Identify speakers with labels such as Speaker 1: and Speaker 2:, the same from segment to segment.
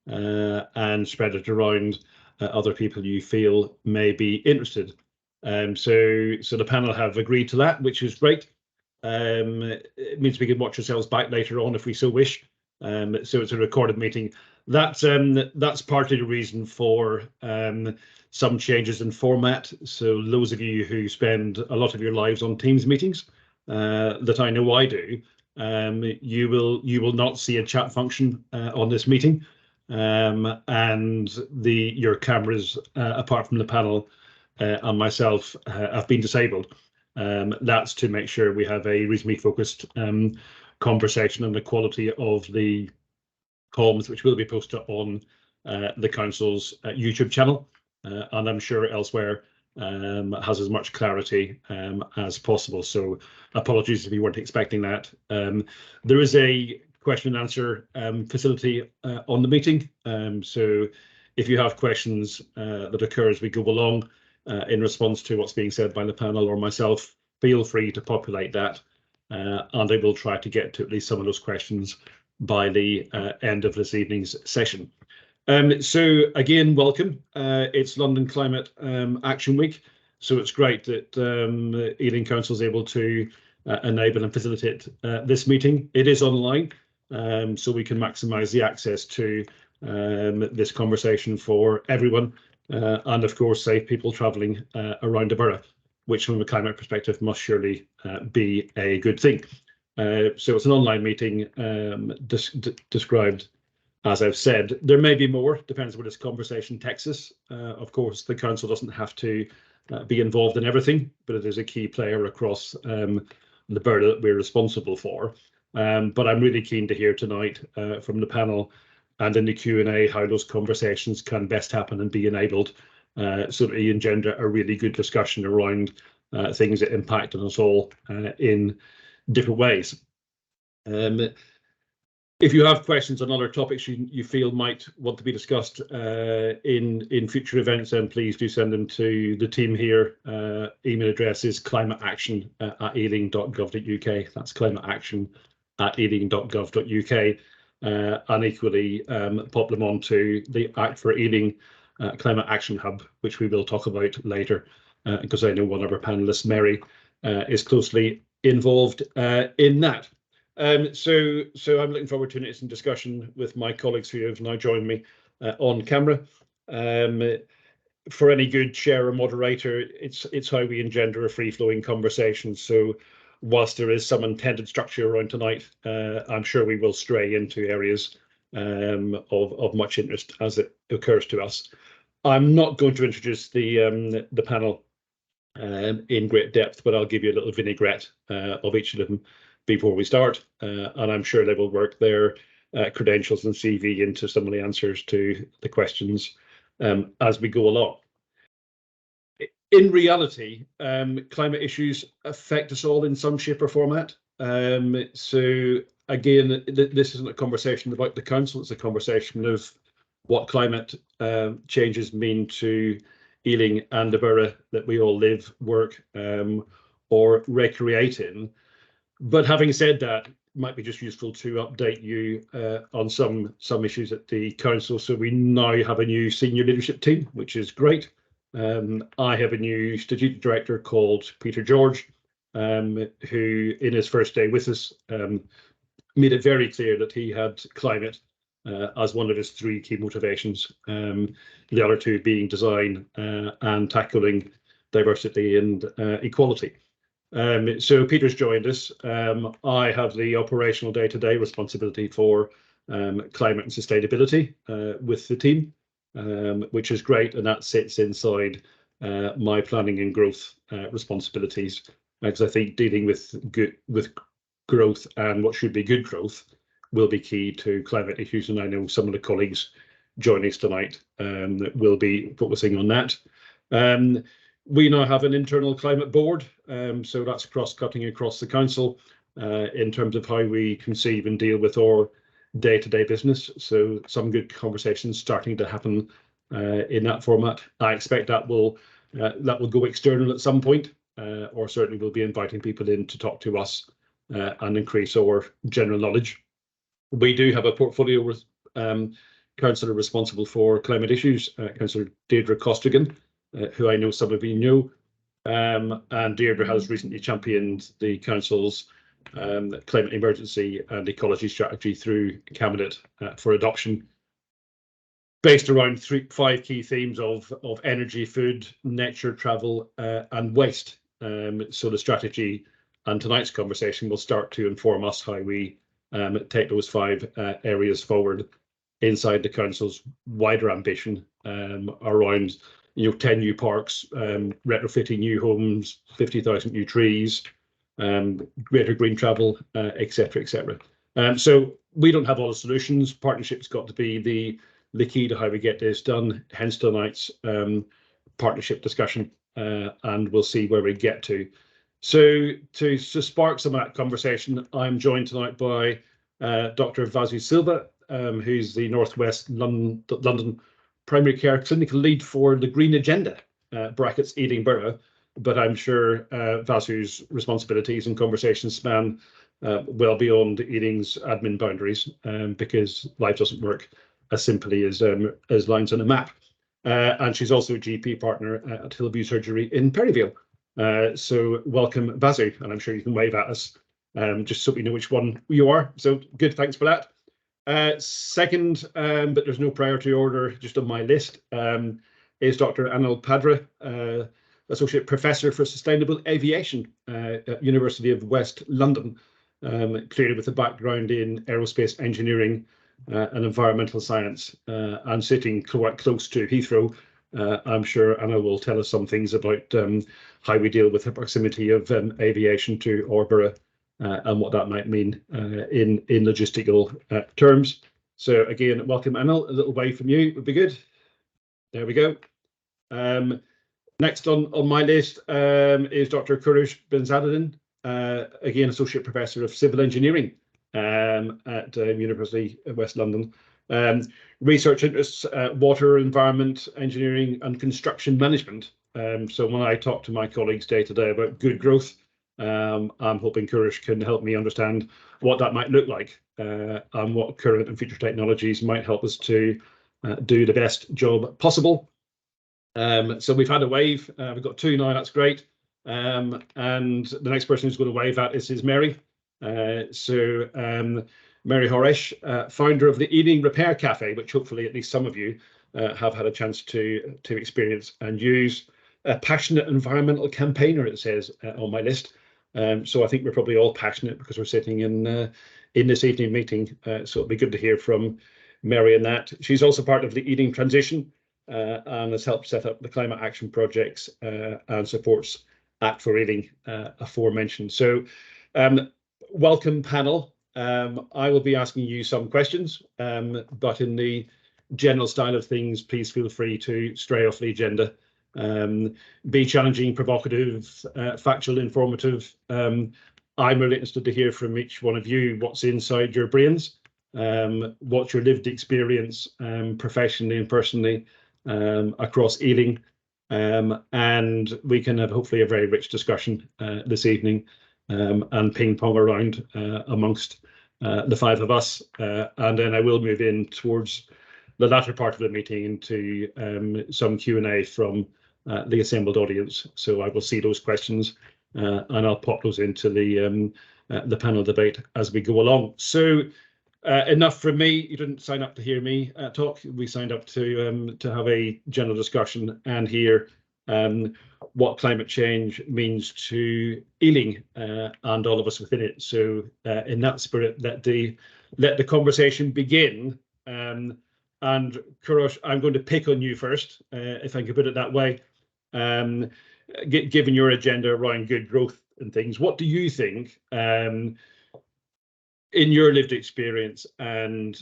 Speaker 1: and spread it around other people you feel may be interested. So the panel have agreed to that, which is great. It means we can watch ourselves back later on if we so wish. So it's a recorded meeting. That's partly the reason for some changes in format. So those of you who spend a lot of your lives on Teams meetings, that I know I do, you will not see a chat function on this meeting, and your cameras, apart from the panel and myself, have been disabled. That's to make sure we have a reasonably focused conversation and the quality of the comms, which will be posted on the council's YouTube channel, and I'm sure elsewhere has as much clarity as possible. So apologies if you weren't expecting that. There is a question and answer facility on the meeting. So if you have questions that occur as we go along in response to what's being said by the panel or myself, feel free to populate that, and I will try to get to at least some of those questions by the end of this evening's session. So again, welcome. It's London Climate Action Week, so it's great that Ealing Council is able to enable and facilitate this meeting. It is online, so we can maximise the access to this conversation for everyone, and of course save people travelling around the borough, which from a climate perspective must surely be a good thing. So it's an online meeting described as I've said. There may be more, depends where this conversation takes us. Of course, the council doesn't have to be involved in everything, but it is a key player across the borough that we're responsible for. But I'm really keen to hear tonight from the panel and in the Q&A how those conversations can best happen and be enabled, so that we engender a really good discussion around things that impact on us all in different ways. If you have questions on other topics you feel might want to be discussed in future events, then please do send them to the team here. Email address is climateaction@ealing.gov.uk. That's climateaction@ealing.gov.uk. And equally pop them onto the Act for Ealing Climate Action Hub, which we will talk about later, because I know one of our panelists, Mary, is closely involved in that. So I'm looking forward to an interesting discussion with my colleagues who have now joined me on camera. For any good chair or moderator, it's how we engender a free-flowing conversation. So whilst there is some intended structure around tonight, I'm sure we will stray into areas of much interest as it occurs to us. I'm not going to introduce the panel in great depth, but I'll give you a little vinaigrette of each of them before we start, and I'm sure they will work their credentials and CV into some of the answers to the questions as we go along. In reality, climate issues affect us all in some shape or format. So again, this isn't a conversation about the council, it's a conversation of what climate changes mean to Ealing and the borough that we all live, work, or recreate in. But having said that, it might be just useful to update you on some issues at the council. So we now have a new senior leadership team, which is great. I have a new strategic director called Peter George, who in his first day with us made it very clear that he had climate as one of his three key motivations, the other two being design and tackling diversity and equality. So Peter's joined us. I have the operational day-to-day responsibility for climate and sustainability with the team, which is great, and that sits inside my planning and growth responsibilities, because I think dealing with growth and what should be good growth will be key to climate issues, and I know some of the colleagues joining us tonight will be focusing on that. We now have an internal climate board, so that's cross-cutting across the council in terms of how we conceive and deal with our day-to-day business. So some good conversations starting to happen in that format. I expect that will go external at some point, or certainly we'll be inviting people in to talk to us and increase our general knowledge. We do have a portfolio councillor responsible for climate issues, Councillor Deirdre Costigan, who I know some of you know. And Deirdre has recently championed the council's climate emergency and ecology strategy through cabinet for adoption, based around 5 key themes of energy, food, nature, travel, and waste. So the strategy and tonight's conversation will start to inform us how we take those 5 areas forward inside the council's wider ambition around 10 new parks, retrofitting new homes, 50,000 new trees, greater green travel, etc., etc. So we don't have all the solutions. Partnership's got to be the key to how we get this done, hence tonight's partnership discussion, and we'll see where we get to. So to spark some of that conversation, I'm joined tonight by Dr. Vasu Silva, who's the Northwest London Primary Care Clinical Lead for the Green Agenda, brackets Ealing Borough, but I'm sure Vasu's responsibilities and conversations span well beyond Ealing's admin boundaries, because life doesn't work as simply as lines on a map. And she's also a GP partner at Hillview Surgery in Perryville. So welcome, Vasu, and I'm sure you can wave at us just so we know which one you are. So good, thanks for that. Second, but there's no priority order just on my list, is Dr. Anil Padra, Associate Professor for Sustainable Aviation at University of West London, clearly with a background in aerospace engineering and environmental science, and sitting quite close to Heathrow. I'm sure Anna will tell us some things about how we deal with the proximity of aviation to Orborough and what that might mean in logistical terms. So again, welcome, Anil. A little wave from you would be good. There we go. Next on my list is Dr. Kurush Benzadeddin, again, Associate Professor of Civil Engineering at University of West London. Research interests, water, environment, engineering and construction management. So when I talk to my colleagues day to day about good growth, I'm hoping Kurush can help me understand what that might look like and what current and future technologies might help us to do the best job possible. So we've had a wave, we've got 2 now, that's great. And the next person who's going to wave at is Mary. Mary Horesh, founder of the Ealing Repair Cafe, which hopefully at least some of you have had a chance to experience and use. A passionate environmental campaigner, it says on my list. So I think we're probably all passionate because we're sitting in this evening meeting. So it'll be good to hear from Mary in that. She's also part of the Ealing Transition and has helped set up the climate action projects and supports Act for Ealing, aforementioned. So welcome, panel. I will be asking you some questions, but in the general style of things, please feel free to stray off the agenda. Be challenging, provocative, factual, informative. I'm really interested to hear from each one of you what's inside your brains, what's your lived experience professionally and personally across Ealing, and we can have hopefully a very rich discussion this evening and ping pong around amongst the 5 of us, and then I will move in towards the latter part of the meeting into some Q&A from the assembled audience. So I will see those questions and I'll pop those into the panel debate as we go along. So enough from me. You didn't sign up to hear me talk. We signed up to have a general discussion and hear what climate change means to Ealing and all of us within it. So in that spirit, let the conversation begin. And Kurush, I'm going to pick on you first, if I can put it that way. Given your agenda around good growth and things, what do you think, in your lived experience and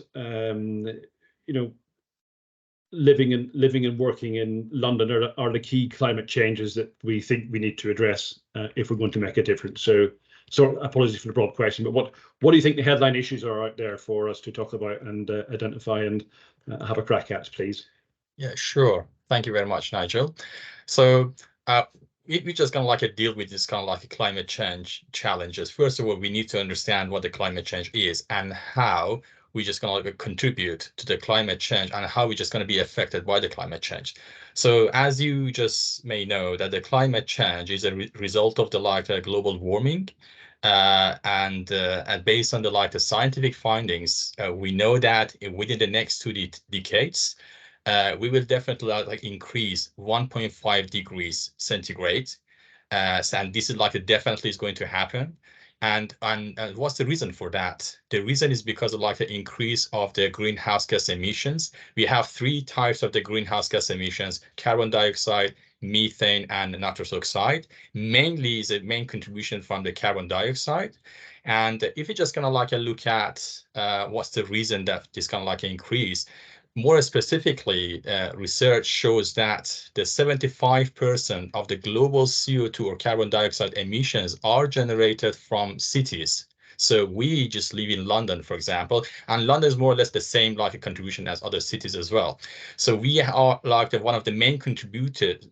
Speaker 1: living and working in London are the key climate changes that we think we need to address if we're going to make a difference? So apologies for the broad question, but what do you think the headline issues are out there for us to talk about and identify and have a crack at, please?
Speaker 2: Yeah, sure. Thank you very much, Nigel. So we just kind of like deal with this kind of like climate change challenges. First of all, we need to understand what the climate change is and how we're just going to contribute to the climate change and how we're just going to be affected by the climate change. So as you just may know, that the climate change is a result of the global warming. And based on the scientific findings, we know that within the next 2 decades, we will definitely increase 1.5 degrees centigrade. And this is definitely is going to happen. And what's the reason for that? The reason is because of the increase of the greenhouse gas emissions. We have 3 types of the greenhouse gas emissions: carbon dioxide, methane, and nitrous oxide. Mainly is a main contribution from the carbon dioxide. And if you're just gonna look at what's the reason that this increase, more specifically, research shows that the 75% of the global CO2 or carbon dioxide emissions are generated from cities. So we just live in London, for example, and London is more or less the same contribution as other cities as well. So we are one of the main contributors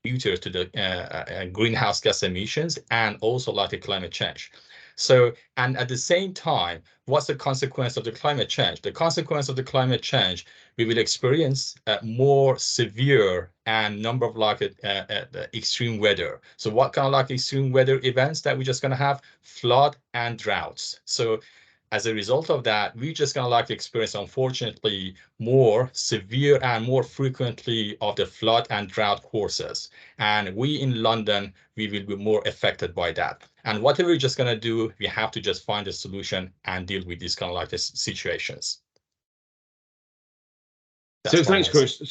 Speaker 2: to the greenhouse gas emissions and also the climate change. So, and at the same time, what's the consequence of the climate change? The consequence of the climate change, we will experience more severe and number of extreme weather. So what kind of extreme weather events that we're just going to have? Flood and droughts. So as a result of that, we're just going to experience, unfortunately, more severe and more frequently of the flood and drought courses. And we in London, we will be more affected by that. And whatever we're just going to do, we have to just find a solution and deal with these kind of situations.
Speaker 1: So thanks, Chris.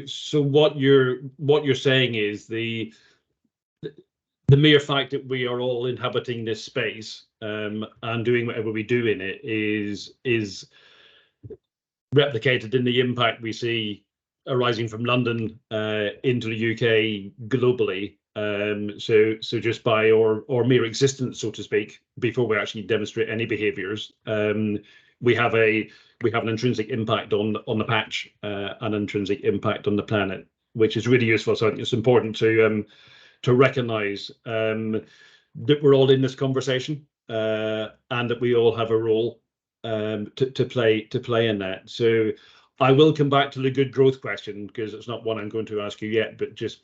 Speaker 1: So what you're saying is the mere fact that we are all inhabiting this space and doing whatever we do in it is replicated in the impact we see arising from London into the UK globally. So just by our mere existence, so to speak, before we actually demonstrate any behaviours, we have an intrinsic impact on the patch, an intrinsic impact on the planet, which is really useful. So I think it's important to recognise that we're all in this conversation and that we all have a role to play in that. So I will come back to the good growth question, because it's not one I'm going to ask you yet, but just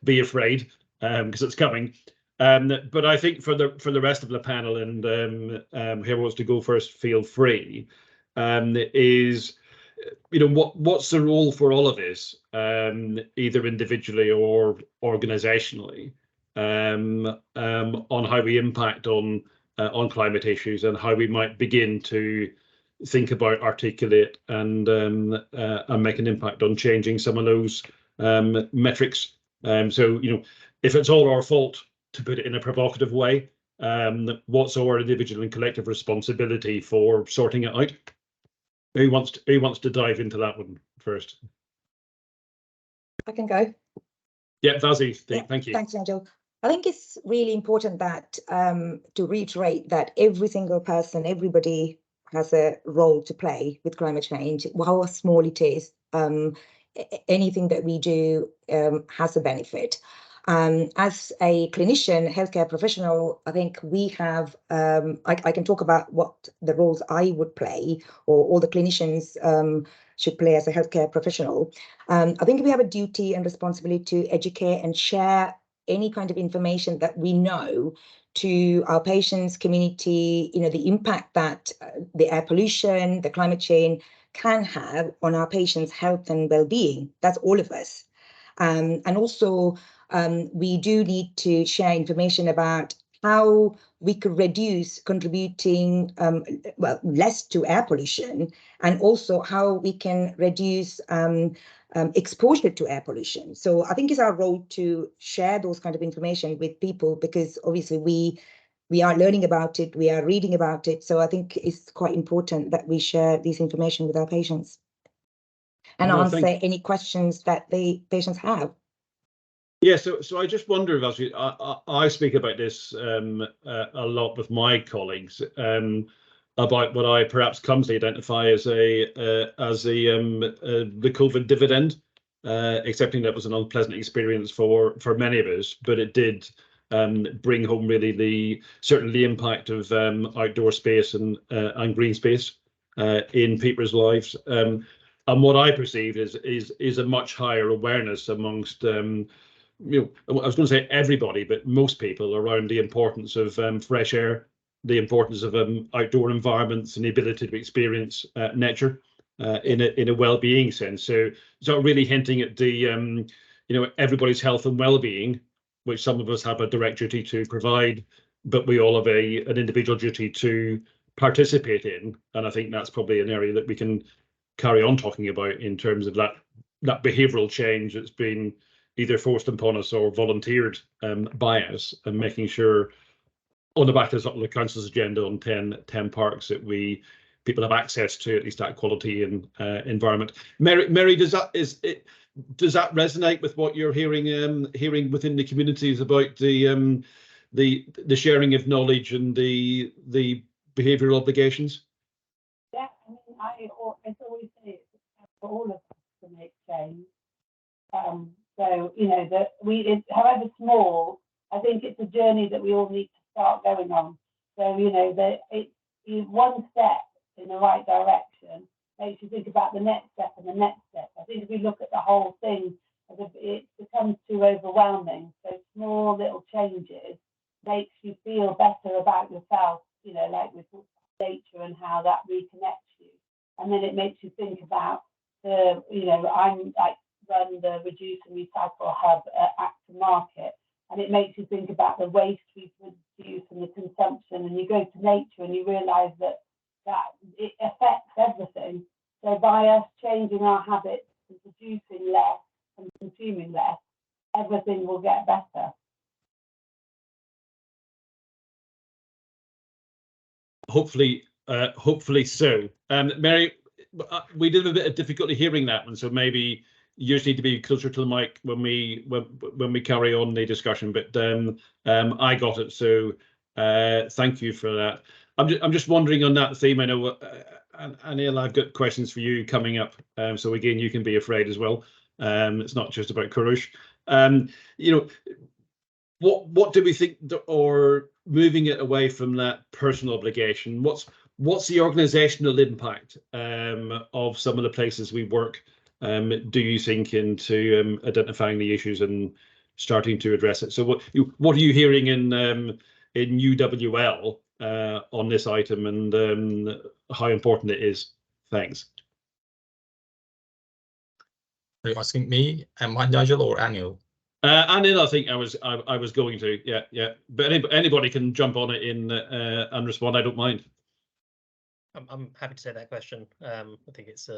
Speaker 1: be afraid, because it's coming. But I think for the rest of the panel, and whoever wants to go first, feel free. Is what's the role for all of us, either individually or organisationally, on how we impact on climate issues and how we might begin to think about, articulate, and make an impact on changing some of those metrics. So if it's all our fault, to put it in a provocative way, what's our individual and collective responsibility for sorting it out? Who wants to dive into that one first?
Speaker 3: I can go.
Speaker 1: Yeah, Vazi,
Speaker 3: Yeah,
Speaker 1: thank you.
Speaker 3: Thanks, Nigel. I think it's really important that to reiterate that every single person, everybody has a role to play with climate change, however small it is. Anything that we do has a benefit. As a clinician, healthcare professional, I think we have, I can talk about what the roles I would play, or all the clinicians should play as a healthcare professional. I think we have a duty and responsibility to educate and share any kind of information that we know to our patients, community, the impact that the air pollution, the climate change can have on our patients' health and well-being. That's all of us. And also, we do need to share information about how we could reduce contributing less to air pollution, and also how we can reduce exposure to air pollution. So I think it's our role to share those kind of information with people, because obviously we are learning about it, we are reading about it. So I think it's quite important that we share this information with our patients and answer any questions that the patients have.
Speaker 1: Yeah, so I just wonder, Vazi, I speak about this a lot with my colleagues, about what I perhaps clumsily identify as the COVID dividend, accepting that was an unpleasant experience for many of us, but it did bring home really certainly the impact of outdoor space and green space, in people's lives. And what I perceive is a much higher awareness amongst I was going to say everybody, but most people around the importance of fresh air, the importance of outdoor environments, and the ability to experience nature in a well-being sense. So really hinting at the everybody's health and well-being, which some of us have a direct duty to provide, but we all have an individual duty to participate in. And I think that's probably an area that we can carry on talking about in terms of that behavioural change that's been either forced upon us or volunteered by us, and making sure on the back of the council's agenda on 10 parks that people have access to at least that quality and environment. Mary, does that resonate with what you're hearing within the communities about the sharing of knowledge and the behavioural obligations?
Speaker 4: Yeah, I mean, it's always it's for all of us to make change. So that however small, I think it's a journey that we all need to start going on. So that it's one step in the right direction makes you think about the next step and the next step. I think if we look at the whole thing, it becomes too overwhelming. So small little changes makes you feel better about yourself. Like we talked about nature and how that reconnects you, and then it makes you think about I'm like run the Reduce and Recycle Hub at Acton Market, and it makes you think about the waste we produce and the consumption, and you go to nature and you realise that it affects everything. So by us changing our habits and producing less and consuming less, everything will get better.
Speaker 1: Hopefully so. Mary, we did have a bit of difficulty hearing that one, so maybe you just need to be closer to the mic when we carry on the discussion. But I got it, so thank you for that. I'm just wondering on that theme. I know, Anil, I've got questions for you coming up. So again, you can be afraid as well. It's not just about Kourosh. What do we think, or moving it away from that personal obligation? What's the organisational impact of some of the places we work? Do you think into identifying the issues and starting to address it? So what are you hearing in UWL on this item, and how important it is? Thanks.
Speaker 2: Are you asking me? Am I Nigel or Anil?
Speaker 1: Anil, I think I was going to, yeah. But anybody can jump on it and respond. I don't mind.
Speaker 5: I'm happy to take that question. I think it's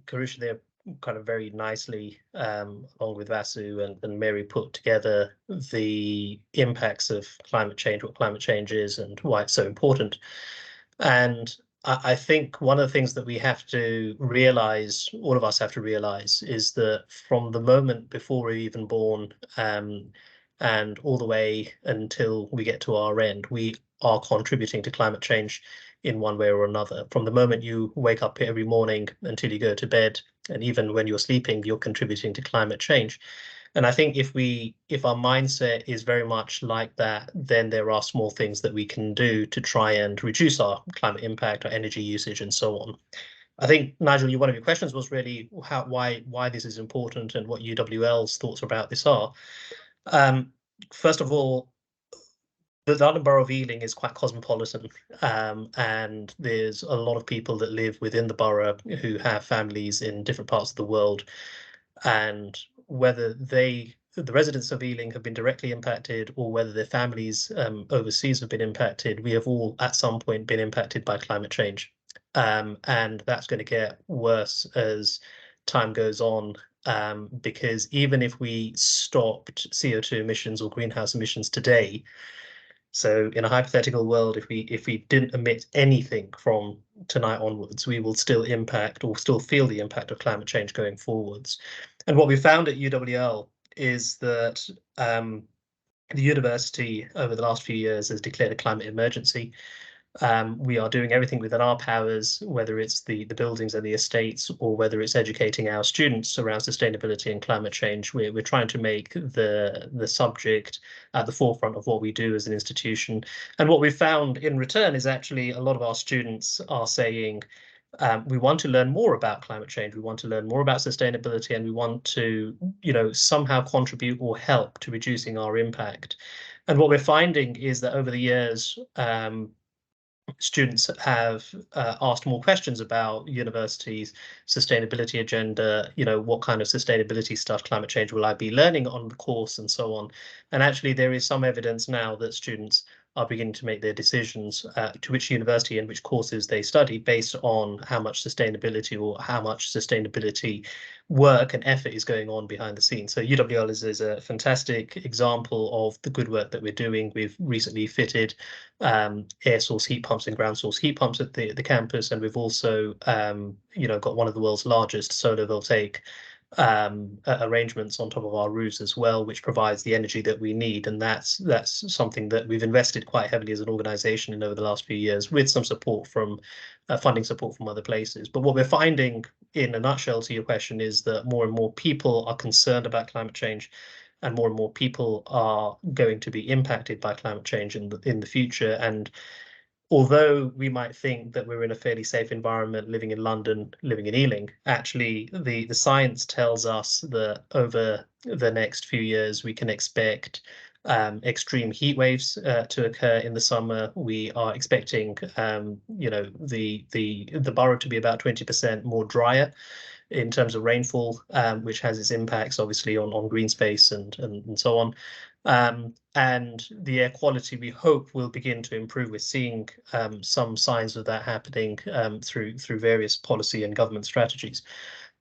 Speaker 5: Kourosh there kind of very nicely, along with Vasu and Mary, put together the impacts of climate change, what climate change is, and why it's so important. And I think one of the things that we have to realize, all of us have to realize, is that from the moment before we're even born and all the way until we get to our end, we are contributing to climate change in one way or another. From the moment you wake up every morning until you go to bed, and even when you're sleeping, you're contributing to climate change. And I think if our mindset is very much like that, then there are small things that we can do to try and reduce our climate impact, our energy usage, and so on. I think, Nigel, one of your questions was really why this is important and what UWL's thoughts about this are. First of all, the London Borough of Ealing is quite cosmopolitan, and there's a lot of people that live within the borough who have families in different parts of the world, and whether the residents of Ealing have been directly impacted or whether their families overseas have been impacted, we have all at some point been impacted by climate change, and that's going to get worse as time goes on, because even if we stopped CO2 emissions or greenhouse emissions today, so in a hypothetical world, if we didn't emit anything from tonight onwards, we will still impact or still feel the impact of climate change going forwards. And what we found at UWL is that the university over the last few years has declared a climate emergency. We are doing everything within our powers, whether it's the buildings and the estates, or whether it's educating our students around sustainability and climate change. We're trying to make the subject at the forefront of what we do as an institution. And what we've found in return is actually a lot of our students are saying, we want to learn more about climate change, we want to learn more about sustainability, and we want to, somehow contribute or help to reducing our impact. And what we're finding is that over the years, students have asked more questions about universities' sustainability agenda, what kind of sustainability stuff, climate change will I be learning on the course, and so on. And actually there is some evidence now that students are beginning to make their decisions to which university and which courses they study based on how much sustainability or how much sustainability work and effort is going on behind the scenes. So UWL is a fantastic example of the good work that we're doing. We've recently fitted air source heat pumps and ground source heat pumps at the campus, and we've also got one of the world's largest solar voltaic arrangements on top of our roofs as well, which provides the energy that we need. And that's something that we've invested quite heavily as an organization in over the last few years, with some support from funding support from other places. But what we're finding, in a nutshell to your question, is that more and more people are concerned about climate change, and more people are going to be impacted by climate change in the future. And although we might think that we're in a fairly safe environment living in London, living in Ealing, actually the science tells us that over the next few years we can expect extreme heat waves to occur in the summer. We are expecting the borough to be about 20% more drier in terms of rainfall, which has its impacts obviously on green space and so on. And the air quality, we hope, will begin to improve. We're seeing some signs of that happening through various policy and government strategies.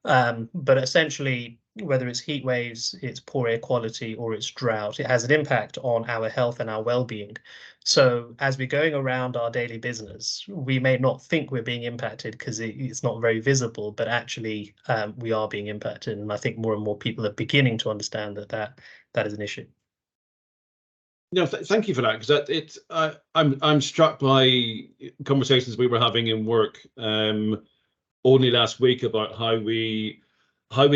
Speaker 5: But essentially, whether it's heat waves, it's poor air quality, or it's drought, it has an impact on our health and our well-being. So as we're going around our daily business, we may not think we're being impacted because it's not very visible, but actually we are being impacted. And I think more and more people are beginning to understand that is an issue.
Speaker 1: No, thank you for that, because I'm struck by conversations we were having in work only last week about how we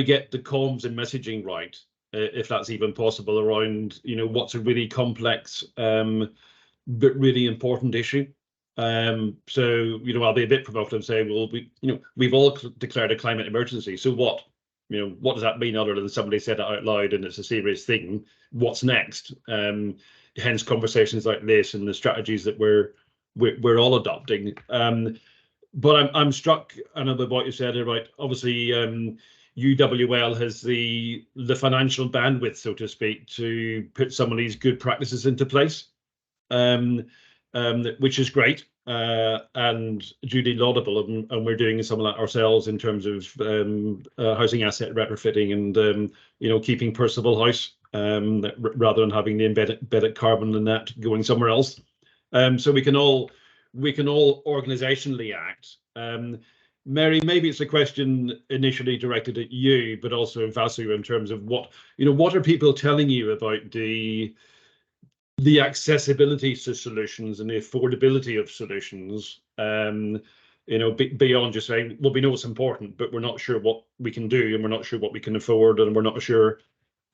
Speaker 1: get the comms and messaging right, if that's even possible, around what's a really complex but really important issue. So I'll be a bit provocative and say, well, we've all declared a climate emergency. So what? What does that mean, other than somebody said it out loud and it's a serious thing? What's next? Hence conversations like this and the strategies that we're all adopting. But I'm struck, Anna, by what you said about, obviously UWL has the financial bandwidth, so to speak, to put some of these good practices into place, which is great and duly laudable, and we're doing some of that ourselves in terms of housing asset retrofitting and keeping Percival House rather than having the embedded carbon in that going somewhere else. So we can all organizationally act. Mary, maybe it's a question initially directed at you, but also Vasu, in terms of what are people telling you about the accessibility to solutions and the affordability of solutions, beyond just saying, well, we know it's important, but we're not sure what we can do, and we're not sure what we can afford, and we're not sure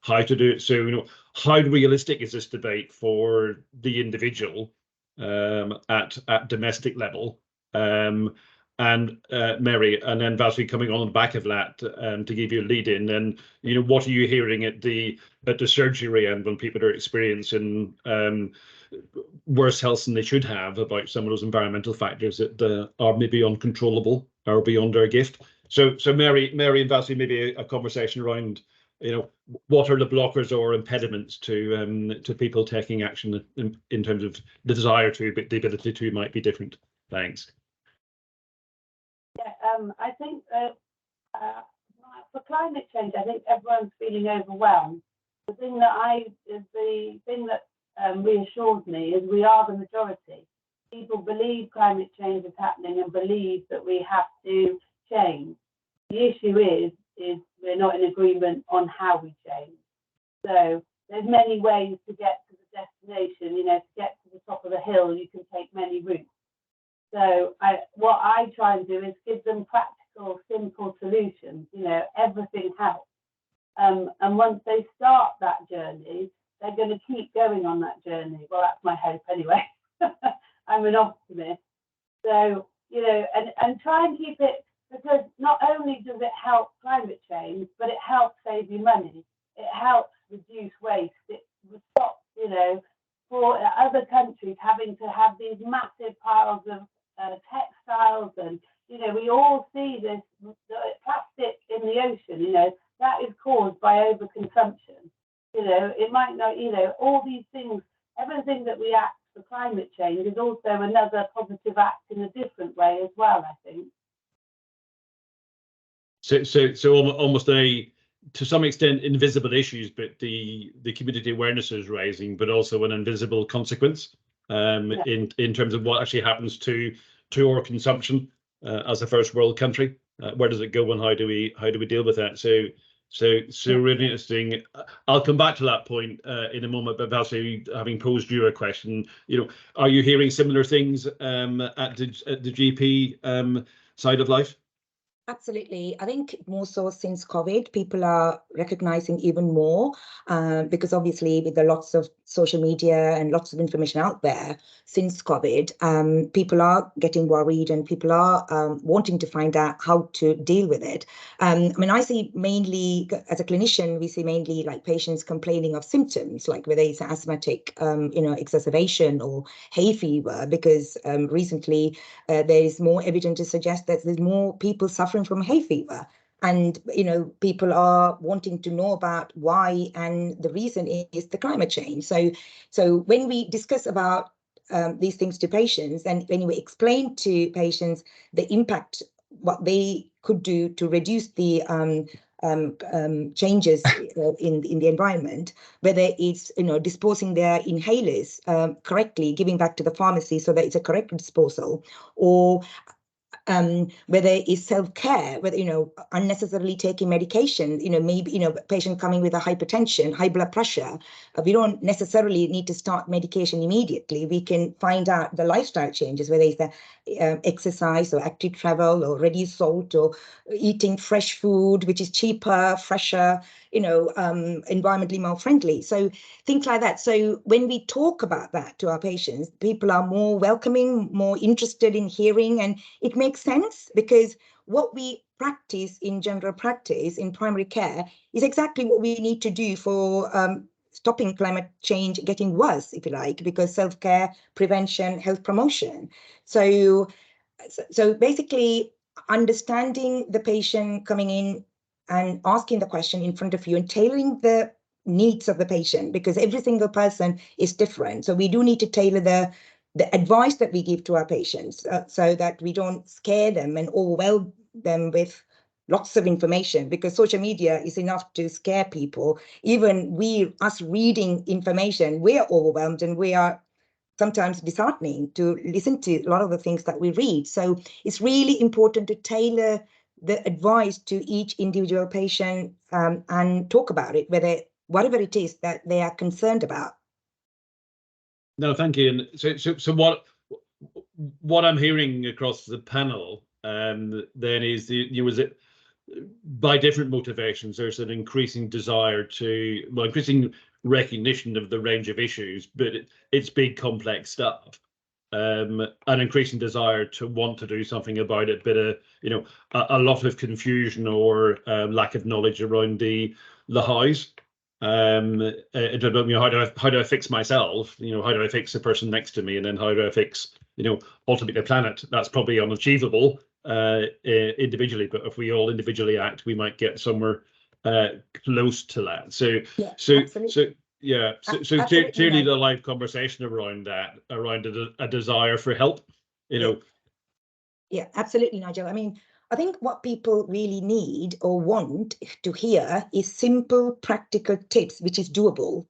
Speaker 1: how to do it. So, how realistic is this debate for the individual at domestic level? And Mary, and then Vasu coming on the back of that to give you a lead in, and what are you hearing at the surgery end when people are experiencing worse health than they should have about some of those environmental factors that are maybe uncontrollable or beyond our gift? So Mary and Vasu, maybe a conversation around what are the blockers or impediments to people taking action in terms of the desire to, but the ability to might be different. Thanks.
Speaker 4: Yeah, I think for climate change, I think everyone's feeling overwhelmed. The thing that reassures me is we are the majority. People believe climate change is happening and believe that we have to change. The issue is we're not in agreement on how we change. So there's many ways to get to the destination. To get to the top of the hill, you can take many routes. So what I try and do is give them practical, simple solutions. You know, everything helps. And once they start that journey, they're going to keep going on that journey. Well, that's my hope anyway. I'm an optimist. So, you know, and try and keep it, because not only does it help climate change, but it helps save you money. It helps reduce waste. It stops, you know, for other countries having to have these massive piles of textiles, and, you know, we all see this plastic in the ocean, you know, that is caused by overconsumption. You know, it might not, you know, all these things, everything that we act for climate change is also another positive act in a different way as well, I think.
Speaker 1: So almost to some extent invisible issues, but the community awareness is rising, but also an invisible consequence in terms of what actually happens to our consumption as a first world country. Where does it go, and how do we deal with that? So really interesting. I'll come back to that point in a moment, but Vasily, having posed you a question, you know, are you hearing similar things at the GP side of life?
Speaker 3: Absolutely. I think more so since COVID, people are recognizing even more because obviously with the lots of social media and lots of information out there since COVID, people are getting worried and people are wanting to find out how to deal with it. I mean, I see mainly, as a clinician, we see mainly like patients complaining of symptoms, like whether it's asthmatic, you know, exacerbation or hay fever, because recently there is more evidence to suggest that there's more people suffering from hay fever, and you know, people are wanting to know about why, and the reason is the climate change. So when we discuss about these things to patients, and when we explain to patients the impact, what they could do to reduce the changes in the environment, whether it's, you know, disposing their inhalers correctly, giving back to the pharmacy so that it's a correct disposal, or whether it's self-care, whether, you know, unnecessarily taking medication, you know, maybe, you know, patient coming with a hypertension, high blood pressure, we don't necessarily need to start medication immediately. We can find out the lifestyle changes, whether it's the exercise or active travel or reduced salt or eating fresh food, which is cheaper, fresher, you know, environmentally more friendly. So things like that. So when we talk about that to our patients, people are more welcoming, more interested in hearing, and it makes sense because what we practice in general practice in primary care is exactly what we need to do for stopping climate change getting worse, if you like, because self-care, prevention, health promotion. So basically understanding the patient coming in and asking the question in front of you and tailoring the needs of the patient, because every single person is different. So we do need to tailor the advice that we give to our patients so that we don't scare them and overwhelm them with lots of information, because social media is enough to scare people. Even us reading information, we are overwhelmed, and we are sometimes disheartening to listen to a lot of the things that we read. So it's really important to tailor the advice to each individual patient and talk about it, whatever it is that they are concerned about.
Speaker 1: No, thank you. And so what I'm hearing across the panel then is by different motivations, there's an increasing desire increasing recognition of the range of issues, but it's big, complex stuff. An increasing desire to want to do something about it, but you know, a lot of confusion or lack of knowledge around the hows. You know, how do I fix myself? You know, how do I fix the person next to me, and then how do I fix, you know, ultimately the planet? That's probably unachievable individually, but if we all individually act, we might get somewhere close to that. So clearly the live conversation around that, around a desire for help, you know.
Speaker 3: Yeah, absolutely, Nigel. I mean, I think what people really need or want to hear is simple, practical tips, which is doable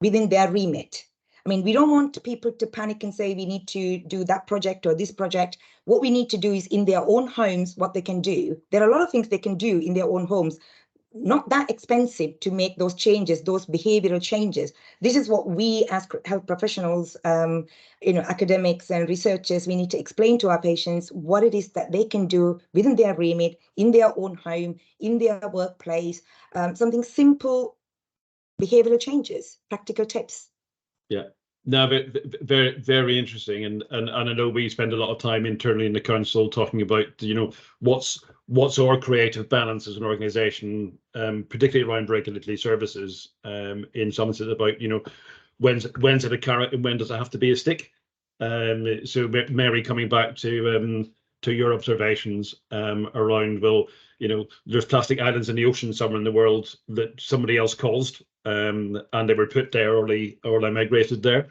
Speaker 3: within their remit. I mean, we don't want people to panic and say we need to do that project or this project. What we need to do is in their own homes, what they can do. There are a lot of things they can do in their own homes not that expensive to make those changes, those behavioral changes. This is what we as health professionals, academics and researchers, we need to explain to our patients what it is that they can do within their remit, in their own home, in their workplace, something simple, behavioral changes, practical tips.
Speaker 1: Yeah. No, very, very interesting, and I know we spend a lot of time internally in the council talking about, what's our creative balance as an organisation, particularly around regulatory services. In some sense, about when's it a carrot and when does it have to be a stick. So Mary, coming back to your observations around, well, there's plastic islands in the ocean somewhere in the world that somebody else caused. And they were put there or they migrated there,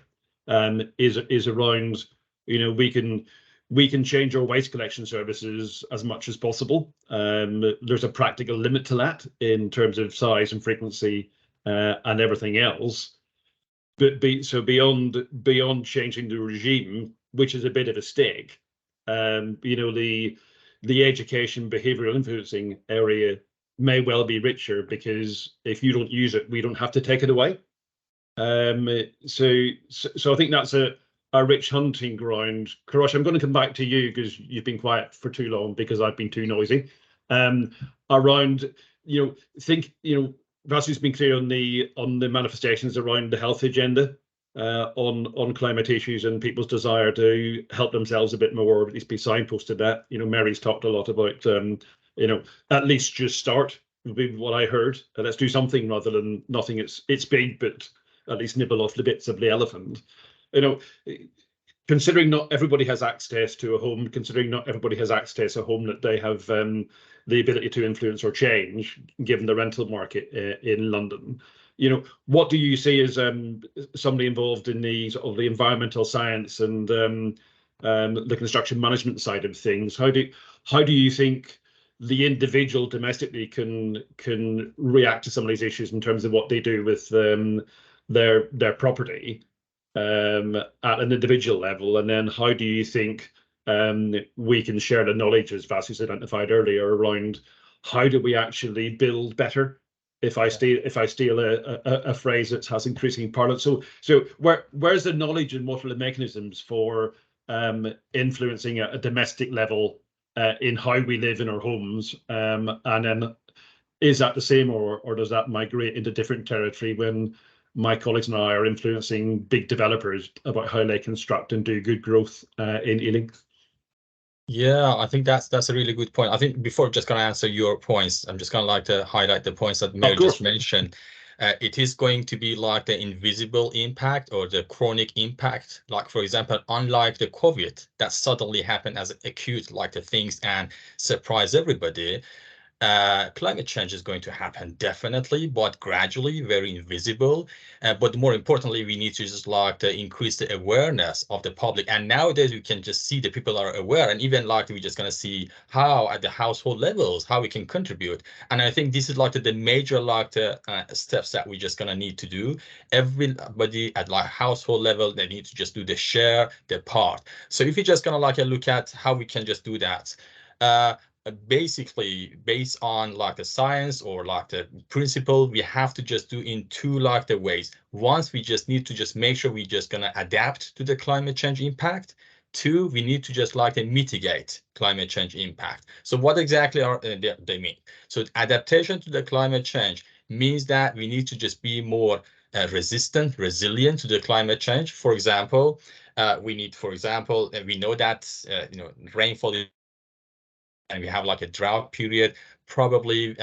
Speaker 1: is around, we can change our waste collection services as much as possible. There's a practical limit to that in terms of size and frequency and everything else. But so beyond changing the regime, which is a bit of a stick, the education behavioral influencing area may well be richer, because if you don't use it, we don't have to take it away. So I think that's a rich hunting ground. Kourosh, I'm going to come back to you because you've been quiet for too long because I've been too noisy. Around, Vasu's been clear on the manifestations around the health agenda, on climate issues and people's desire to help themselves a bit more, or at least be signposted that. Mary's talked a lot about at least just start would be what I heard. Let's do something rather than nothing. It's big, but at least nibble off the bits of the elephant. Considering not everybody has access to a home, considering not everybody has access to a home that they have the ability to influence or change, given the rental market in London. What do you see as somebody involved in the sort of the environmental science and the construction management side of things? How do you think the individual domestically can react to some of these issues in terms of what they do with their property at an individual level? And then how do you think we can share the knowledge, as Vasu's identified earlier, around how do we actually build better? If I steal a phrase that has increasing parlance, so where's the knowledge and what are the mechanisms for influencing at a domestic level in how we live in our homes, and then is that the same, or does that migrate into different territory when my colleagues and I are influencing big developers about how they construct and do good growth in Ealing?
Speaker 2: Yeah, I think that's a really good point. I think before just going to answer your points, I'm just going to like to highlight the points that Mary just mentioned. It is going to be like the invisible impact or the chronic impact. Like, for example, unlike the COVID that suddenly happened as acute, like the things and surprise everybody, climate change is going to happen definitely, but gradually, very invisible. But more importantly, we need to just like to increase the awareness of the public. And nowadays we can just see that people are aware, and even like we're just gonna see how at the household levels, how we can contribute. And I think this is like the major like the steps that we're just gonna need to do. Everybody at like household level, they need to just do the share, their part. So if you're just gonna like look at how we can just do that, basically based on like the science or like the principle, we have to just do in two like the ways. Once we just need to just make sure we just gonna adapt to the climate change impact. Two, we need to just like mitigate climate change impact. So what exactly are they mean? So adaptation to the climate change means that we need to just be more resilient to the climate change. For example, we know that rainfall, and we have like a drought period, probably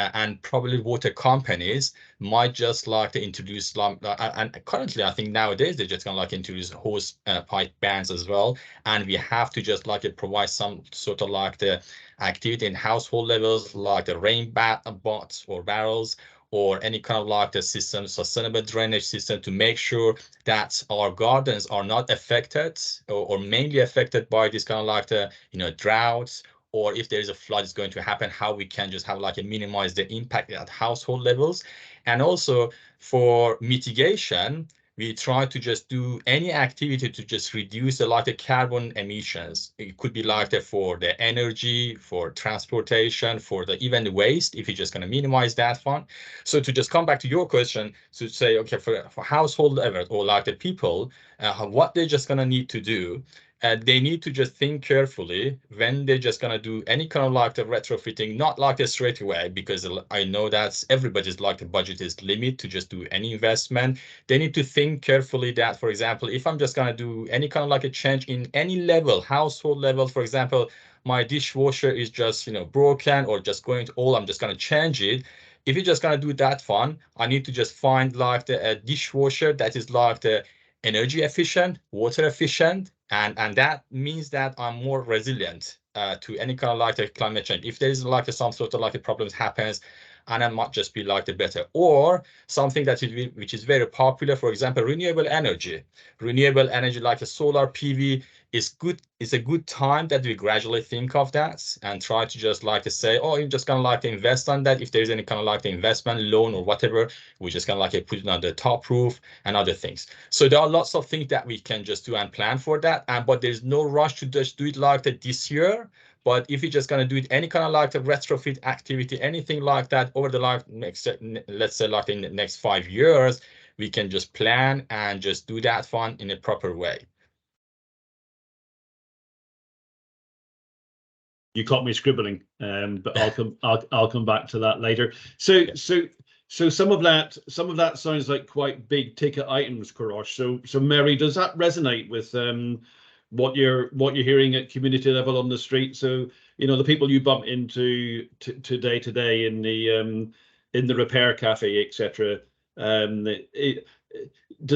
Speaker 2: water companies might just like to introduce and currently I think nowadays they're just gonna like introduce hose pipe bans as well, and we have to just like provide some sort of like the activity in household levels, like the rain bots or barrels, or any kind of like the system, sustainable drainage system, to make sure that our gardens are not affected or mainly affected by this kind of like the droughts, or if there is a flood is going to happen, how we can just have like a minimize the impact at household levels. And also for mitigation, we try to just do any activity to just reduce the carbon emissions. It could be for the energy, for transportation, for even the waste, if you're just going to minimize that one. So to just come back to your question, to say, okay, for household level or the people, what they're just going to need to do, they need to just think carefully when they're just going to do any kind of the retrofitting, not straight away, because I know that everybody's the budget is limit to just do any investment. They need to think carefully that, for example, if I'm just going to do any kind of a change in any level, household level, for example, my dishwasher is just, broken or just going to I'm just going to change it. If you're just going to do that one, I need to just find the dishwasher that is the energy efficient, water efficient, and that means that I'm more resilient to any kind of the climate change. If there's some sort of a problems happens, and I might just be the better. Or something that which is very popular, for example, renewable energy. Renewable energy like a solar PV is good. It's a good time that we gradually think of that and try to just to say, oh, you're just gonna invest on that. If there's any kind of investment loan or whatever, we're just gonna put it on the top roof and other things. So there are lots of things that we can just do and plan for that. But there's no rush to just do it this year. But if you're just going to do it any kind of a retrofit activity, anything like that over the next, let's say in the next 5 years, we can just plan and just do that one in a proper way.
Speaker 1: You caught me scribbling, but I'll come back to that later. So some of that sounds like quite big ticket items, Kourosh. So Mary, does that resonate with what you're hearing at community level on the street? So the people you bump into day to day in the repair cafe, etc. Does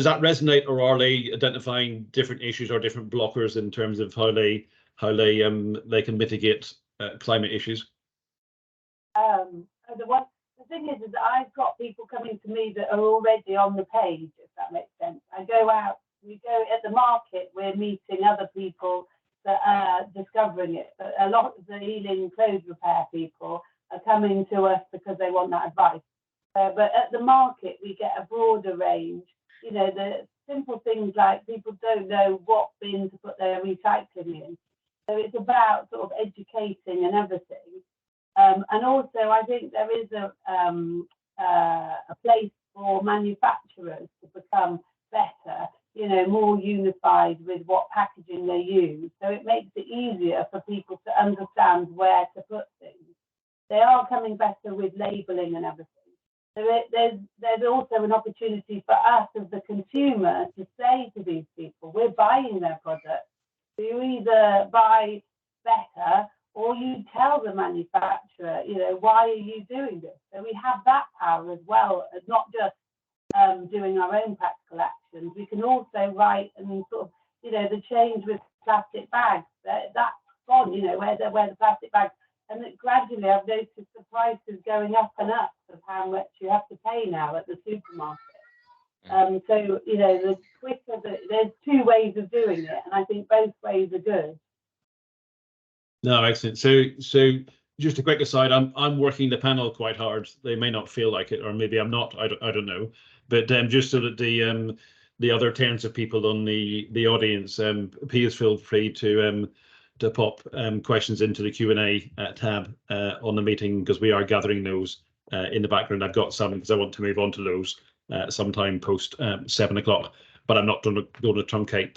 Speaker 1: that resonate, or are they identifying different issues or different blockers in terms of how they can mitigate climate issues?
Speaker 4: The thing is that I've got people coming to me that are already on the page, if that makes sense. I go out, we go at the market, we're meeting other people that are discovering it. But a lot of the Ealing clothes repair people are coming to us because they want that advice. But at the market, we get a broader range. The simple things like people don't know what bin to put their recycling in. So it's about sort of educating and everything. And also, I think there is a place for manufacturers to become better, more unified with what packaging they use. So it makes it easier for people to understand where to put things. They are coming better with labelling and everything. So there's also an opportunity for us as the consumer to say to these people, we're buying their product. So you either buy better or you tell the manufacturer, why are you doing this? So we have that power as well, as not just doing our own practical actions. We can also write and sort of, the change with plastic bags, that's gone, where the plastic bags. And that gradually I've noticed the prices going up and up of how much you have to pay now at the supermarket. So, the quicker there's two ways of doing it, and I think both ways are good.
Speaker 1: No, excellent. So just a quick aside, I'm working the panel quite hard. They may not feel like it, or maybe I'm not. I don't know. But just so that the other tens of people on the audience, please feel free to pop questions into the Q&A tab on the meeting, because we are gathering those in the background. I've got some because I want to move on to those sometime post 7 o'clock, but I'm not going to truncate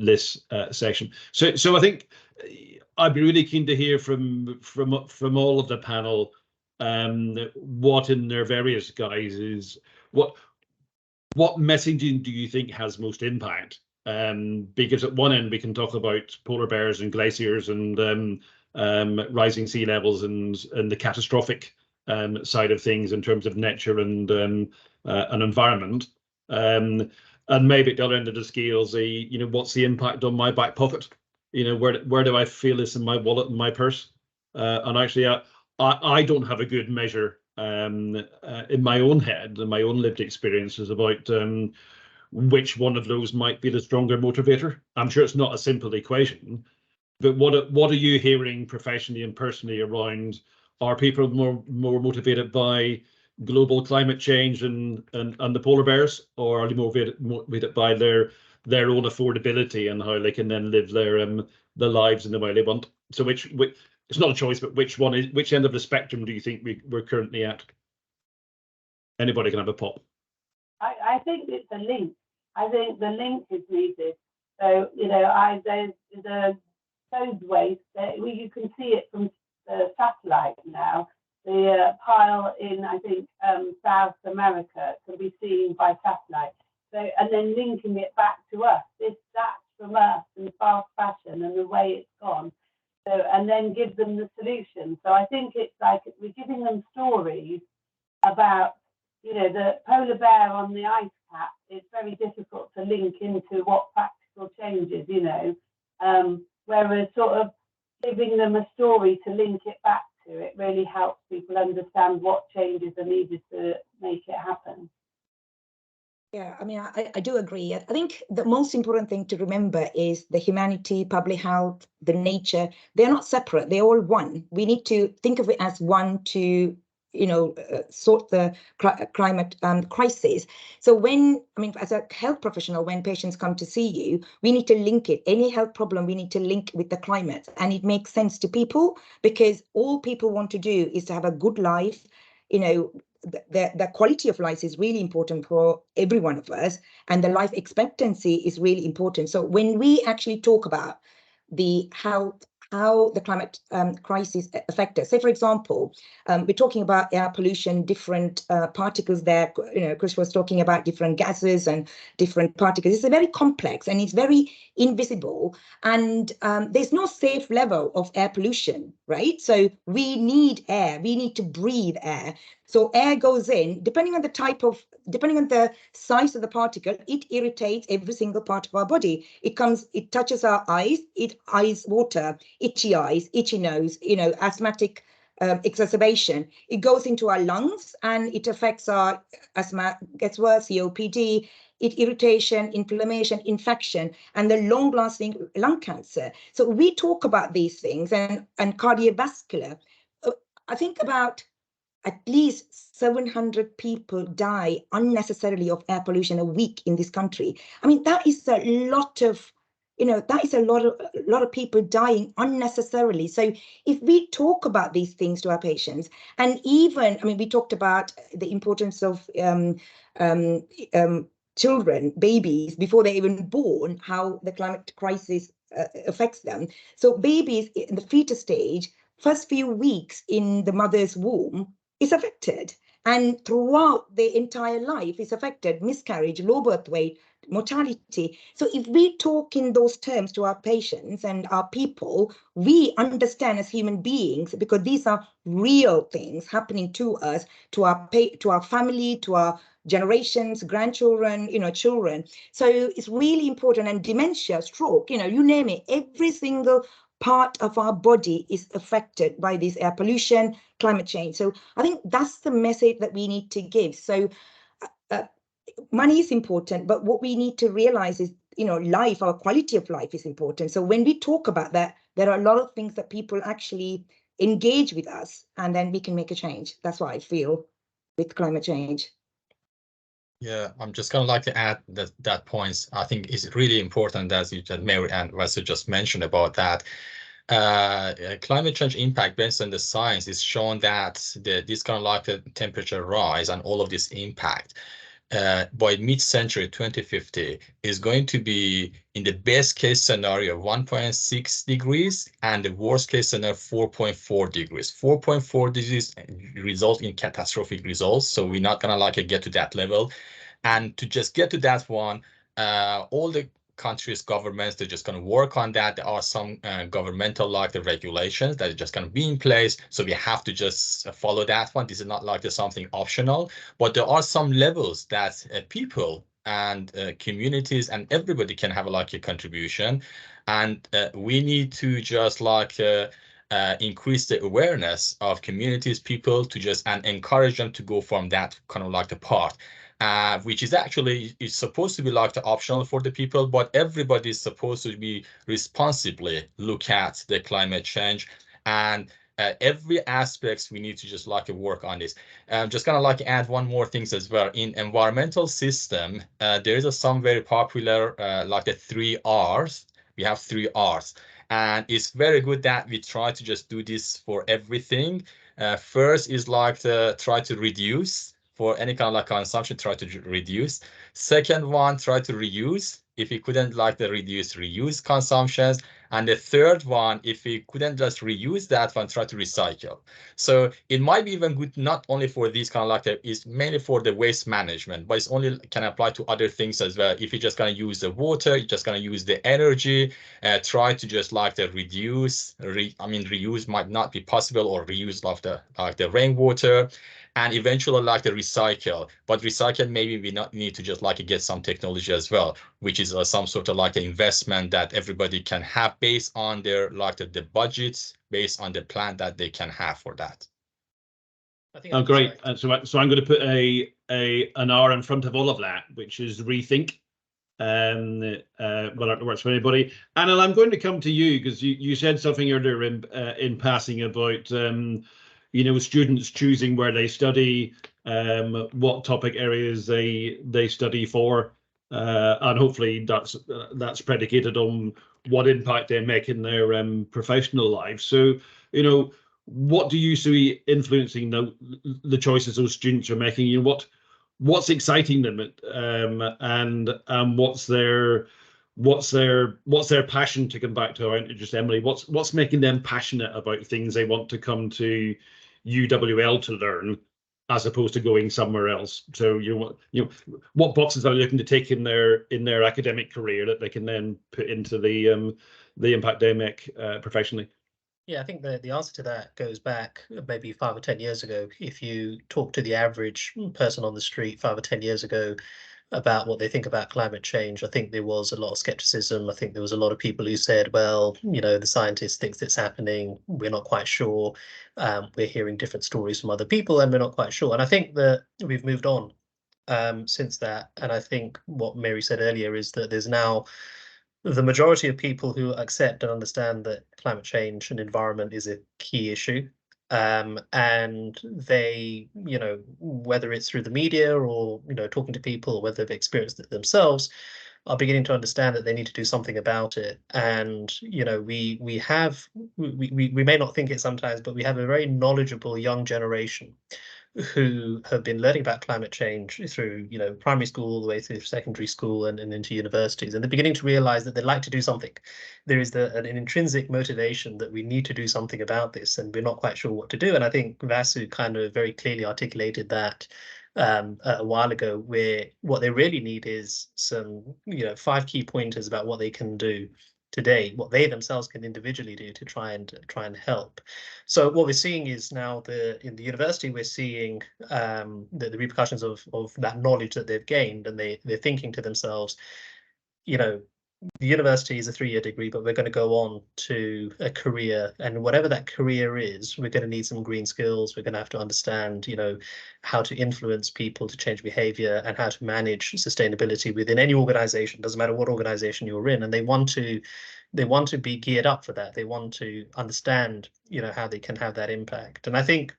Speaker 1: this session. So I think I'd be really keen to hear from all of the panel what in their various guises, what messaging do you think has most impact? Because at one end we can talk about polar bears and glaciers and rising sea levels and the catastrophic side of things in terms of nature and environment, and maybe at the other end of the scales, what's the impact on my back pocket? Where do I feel this in my wallet and my purse? And actually, I don't have a good measure in my own head and my own lived experiences about which one of those might be the stronger motivator. I'm sure it's not a simple equation, but what are you hearing professionally and personally around? Are people more motivated by global climate change and the polar bears, or are they motivated by their own affordability and how they can then live their lives in the way they want? So which it's not a choice, but which end of the spectrum do you think we're currently at? Anybody can have a pop.
Speaker 4: I think it's a link. I think the link is needed. So, you know, there's the food waste. You can see it from the satellite now. The pile in, I think, South America can be seen by satellite. So, and then linking it back to us. That's from us in fast fashion and the way it's gone. So, and then give them the solution. So I think it's like we're giving them stories about, you know, the polar bear on the ice cap. It's very difficult to link into what practical changes, you know, whereas sort of giving them a story to link it back to it really helps people understand what changes are needed to make it happen.
Speaker 3: Yeah, I mean, I do agree. I think the most important thing to remember is the humanity, public health, the nature, they're not separate, they're all one. We need to think of it as one to, you know, sort the climate crisis. So when, I mean, as a health professional, when patients come to see you, we need to link it. Any health problem, we need to link with the climate. And it makes sense to people because all people want to do is to have a good life. You know, the quality of life is really important for every one of us, and the life expectancy is really important. So when we actually talk about the how the climate crisis affect us, say for example, we're talking about air pollution, different particles there. You know, Chris was talking about different gases and different particles. It's very complex and it's very invisible, and there's no safe level of air pollution, right? So we need air, we need to breathe air. So air goes in, depending on the size of the particle, it irritates every single part of our body. It touches our eyes, eyes water, itchy eyes, itchy nose, you know, asthmatic exacerbation. It goes into our lungs and it affects our asthma, gets worse, COPD, irritation, inflammation, infection, and the long-lasting lung cancer. So we talk about these things and cardiovascular. I think about at least 700 people die unnecessarily of air pollution a week in this country. I mean, that is a lot of, you know, that is a lot of people dying unnecessarily. So if we talk about these things to our patients, and even, I mean, we talked about the importance of children, babies, before they're even born, how the climate crisis affects them. So babies in the fetus stage, first few weeks in the mother's womb is affected, and throughout the entire life is affected, miscarriage, low birth weight, mortality. So if we talk in those terms to our patients and our people, we understand as human beings, because these are real things happening to us, to our family, to our generations, grandchildren, you know, children. So it's really important. And dementia, stroke, you know, you name it, every single part of our body is affected by this air pollution, climate change. So I think that's the message that we need to give. So money is important, but what we need to realize is, you know, life, our quality of life is important. So when we talk about that, there are a lot of things that people actually engage with us, and then we can make a change. That's what I feel with climate change.
Speaker 2: Yeah, I'm just gonna like to add that points. I think is really important, as Mary and Vasu just mentioned about that. Climate change impact based on the science is shown that this kind of like the temperature rise and all of this impact by mid-century 2050 is going to be, in the best case scenario, 1.6 degrees, and the worst case scenario 4.4 degrees. 4.4 degrees result in catastrophic results, so we're not gonna like get to that level. And to just get to that one, all the countries' governments, they're just going to work on that. There are some governmental like the regulations that are just going to be in place, so we have to just follow that one. This is not like something optional, but there are some levels that people and communities and everybody can have like a contribution, and we need to just like increase the awareness of communities, people, to just and encourage them to go from that kind of like the part. Which is actually is supposed to be like the optional for the people, but everybody is supposed to be responsibly look at the climate change and every aspects we need to just like work on this. Just gonna like add one more things as well. In environmental system, there is some very popular like the 3 R's. We have 3 R's, and it's very good that we try to just do this for everything. First is like to try to reduce for any kind of like consumption, try to reduce. Second one, try to reuse. If we couldn't like the reuse consumptions. And the third one, if we couldn't just reuse that one, try to recycle. So it might be even good not only for these kind of like it's mainly for the waste management, but it's only can apply to other things as well. If you're just gonna use the water, you're just gonna use the energy, try to just like the reduce. Reuse might not be possible, or reuse of the like the rainwater. And eventually like the recycle, but recycle maybe we not need to just like get some technology as well, which is some sort of like an investment that everybody can have based on their like the budgets, based on the plan that they can have for that.
Speaker 5: I think
Speaker 1: Oh, great. So I'm going to put an R in front of all of that, which is rethink. Well, it works for anybody. Anil, I'm going to come to you because you said something earlier in passing about students choosing where they study, what topic areas they study for, and hopefully that's predicated on what impact they make in their professional lives. So, what do you see influencing the choices those students are making? What's exciting them, and what's their passion, to come back to our interest, Emily? What's making them passionate about things they want to come to UWL to learn, as opposed to going somewhere else? So what boxes are they looking to take in their academic career that they can then put into the impact they make professionally?
Speaker 5: Yeah, I think the answer to that goes back maybe 5 or 10 years ago. If you talk to the average person on the street 5 or 10 years ago about what they think about climate change, I think there was a lot of skepticism. I think there was a lot of people who said, well, the scientists think it's happening. We're not quite sure. We're hearing different stories from other people, and we're not quite sure. And I think that we've moved on since that. And I think what Mary said earlier is that there's now the majority of people who accept and understand that climate change and environment is a key issue. And they, whether it's through the media or, talking to people, or whether they've experienced it themselves, are beginning to understand that they need to do something about it. And, we may not think it sometimes, but we have a very knowledgeable young generation who have been learning about climate change through, primary school all the way through secondary school and into universities, and they're beginning to realize that they'd like to do something. There is an intrinsic motivation that we need to do something about this, and we're not quite sure what to do. And I think Vasu kind of very clearly articulated that a while ago, where what they really need is some, 5 key pointers about what they can do today, what they themselves can individually do to try and help. So what we're seeing is now in the university, we're seeing the repercussions of that knowledge that they've gained, and they're thinking to themselves, the university is a 3-year degree, but we're going to go on to a career, and whatever that career is, we're going to need some green skills. We're going to have to understand, how to influence people to change behavior, and how to manage sustainability within any organization. Doesn't matter what organization you're in, and they want to be geared up for that. They want to understand, how they can have that impact. And I think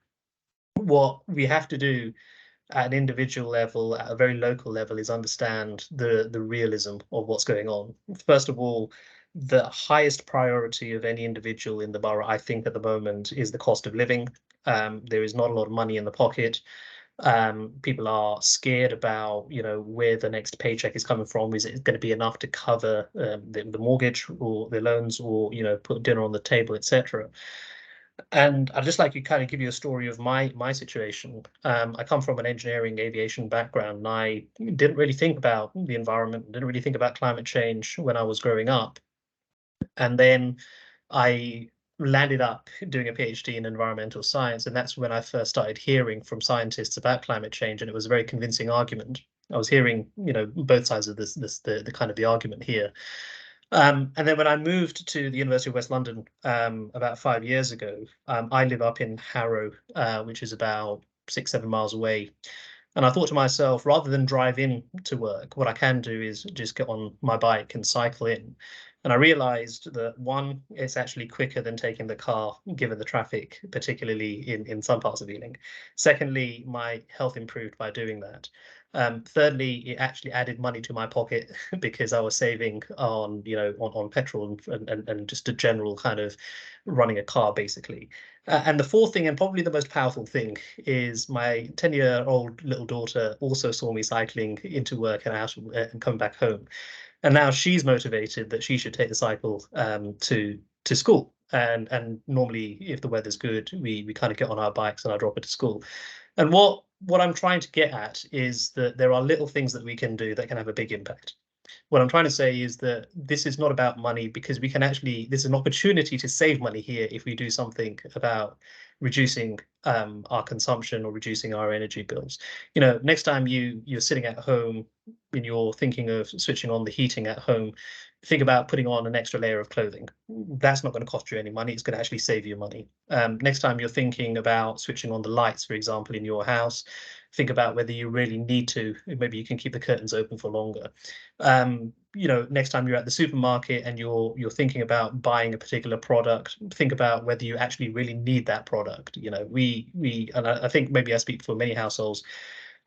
Speaker 5: what we have to do at an individual level, at a very local level, is understand the realism of what's going on. First of all, the highest priority of any individual in the borough, I think, at the moment, is the cost of living. There is not a lot of money in the pocket. People are scared about, where the next paycheck is coming from. Is it going to be enough to cover the mortgage or the loans, or put dinner on the table, etc. And I'd just like to kind of give you a story of my situation. I come from an engineering aviation background, and I didn't really think about the environment, didn't really think about climate change when I was growing up. And then I landed up doing a PhD in environmental science, and that's when I first started hearing from scientists about climate change, and it was a very convincing argument. I was hearing, both sides of the kind of the argument here. And then when I moved to the University of West London about 5 years ago, I live up in Harrow, which is about 6-7 miles away. And I thought to myself, rather than drive in to work, what I can do is just get on my bike and cycle in. And I realized that one, it's actually quicker than taking the car, given the traffic, particularly in some parts of Ealing. Secondly, my health improved by doing that. Thirdly, it actually added money to my pocket because I was saving on, on petrol and just a general kind of running a car, basically. And the fourth thing, and probably the most powerful thing, is my 10-year-old little daughter also saw me cycling into work and out and coming back home. And now she's motivated that she should take the cycle to school. And normally, if the weather's good, we kind of get on our bikes and I drop her to school. And what I'm trying to get at is that there are little things that we can do that can have a big impact. What I'm trying to say is that this is not about money, because we can actually, there's an opportunity to save money here if we do something about reducing our consumption or reducing our energy bills. Next time you're sitting at home and you're thinking of switching on the heating at home, think about putting on an extra layer of clothing. That's not going to cost you any money. It's going to actually save you money. Next time you're thinking about switching on the lights, for example, in your house, think about whether you really need to. Maybe you can keep the curtains open for longer. Next time you're at the supermarket and you're thinking about buying a particular product, think about whether you actually really need that product. And I think maybe I speak for many households.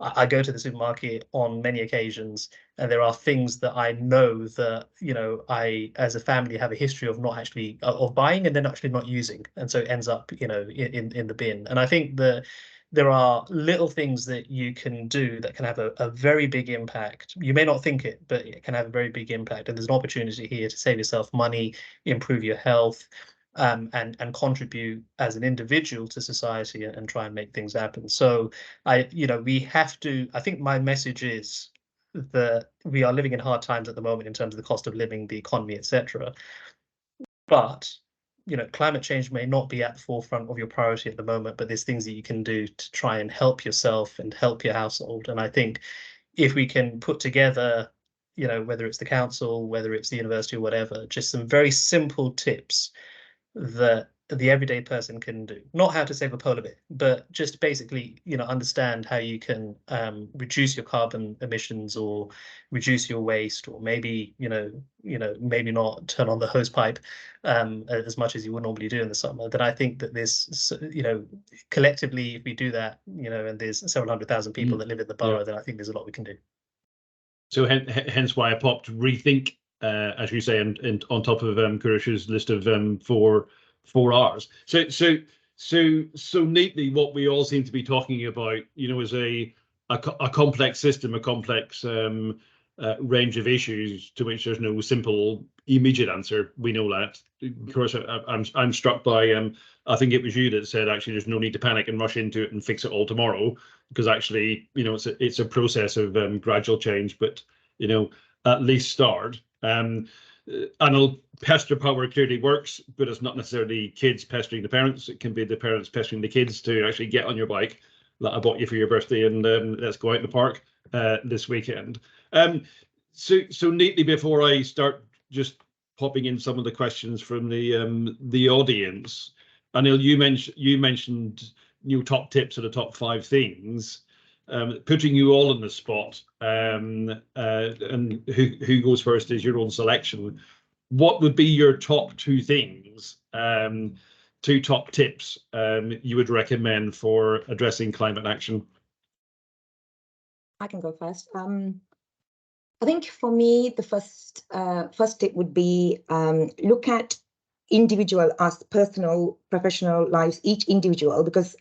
Speaker 5: I go to the supermarket on many occasions, and there are things that I know that I, as a family, have a history of not actually of buying and then actually not using, and so it ends up in the bin. And I think that there are little things that you can do that can have a very big impact. You may not think it, but it can have a very big impact. And there's an opportunity here to save yourself money, improve your health, and contribute as an individual to society and try and make things happen. So we have to, I think my message is that we are living in hard times at the moment in terms of the cost of living, the economy, etc. But climate change may not be at the forefront of your priority at the moment, but there's things that you can do to try and help yourself and help your household. And I think if we can put together, whether it's the council, whether it's the university or whatever, just some very simple tips that the everyday person can do, not how to save a polar bear, but just basically, understand how you can reduce your carbon emissions or reduce your waste, or maybe, maybe not turn on the hose pipe as much as you would normally do in the summer. Then I think that this, collectively, if we do that, and there's several 100,000 people that live in the borough, then I think there's a lot we can do.
Speaker 1: So hence why I popped rethink, as you say, and on top of Kurish's list of 4 R's. So neatly, what we all seem to be talking about, is a complex system, a complex range of issues to which there's no simple immediate answer. We know that. Of course, I'm struck by I think it was you that said actually there's no need to panic and rush into it and fix it all tomorrow, because actually it's a process of gradual change, but at least start. I know pester power clearly works, but it's not necessarily kids pestering the parents. It can be the parents pestering the kids to actually get on your bike that I bought you for your birthday, and let's go out in the park this weekend. So neatly, before I start just popping in some of the questions from the audience, Anil, you mentioned new top tips or the top 5 things. Putting you all on the spot, and who goes first is your own selection. What would be your top 2 things, 2 top tips you would recommend for addressing climate action?
Speaker 3: I can go first. I think for me, the first tip would be look at individual as personal, professional lives, each individual, because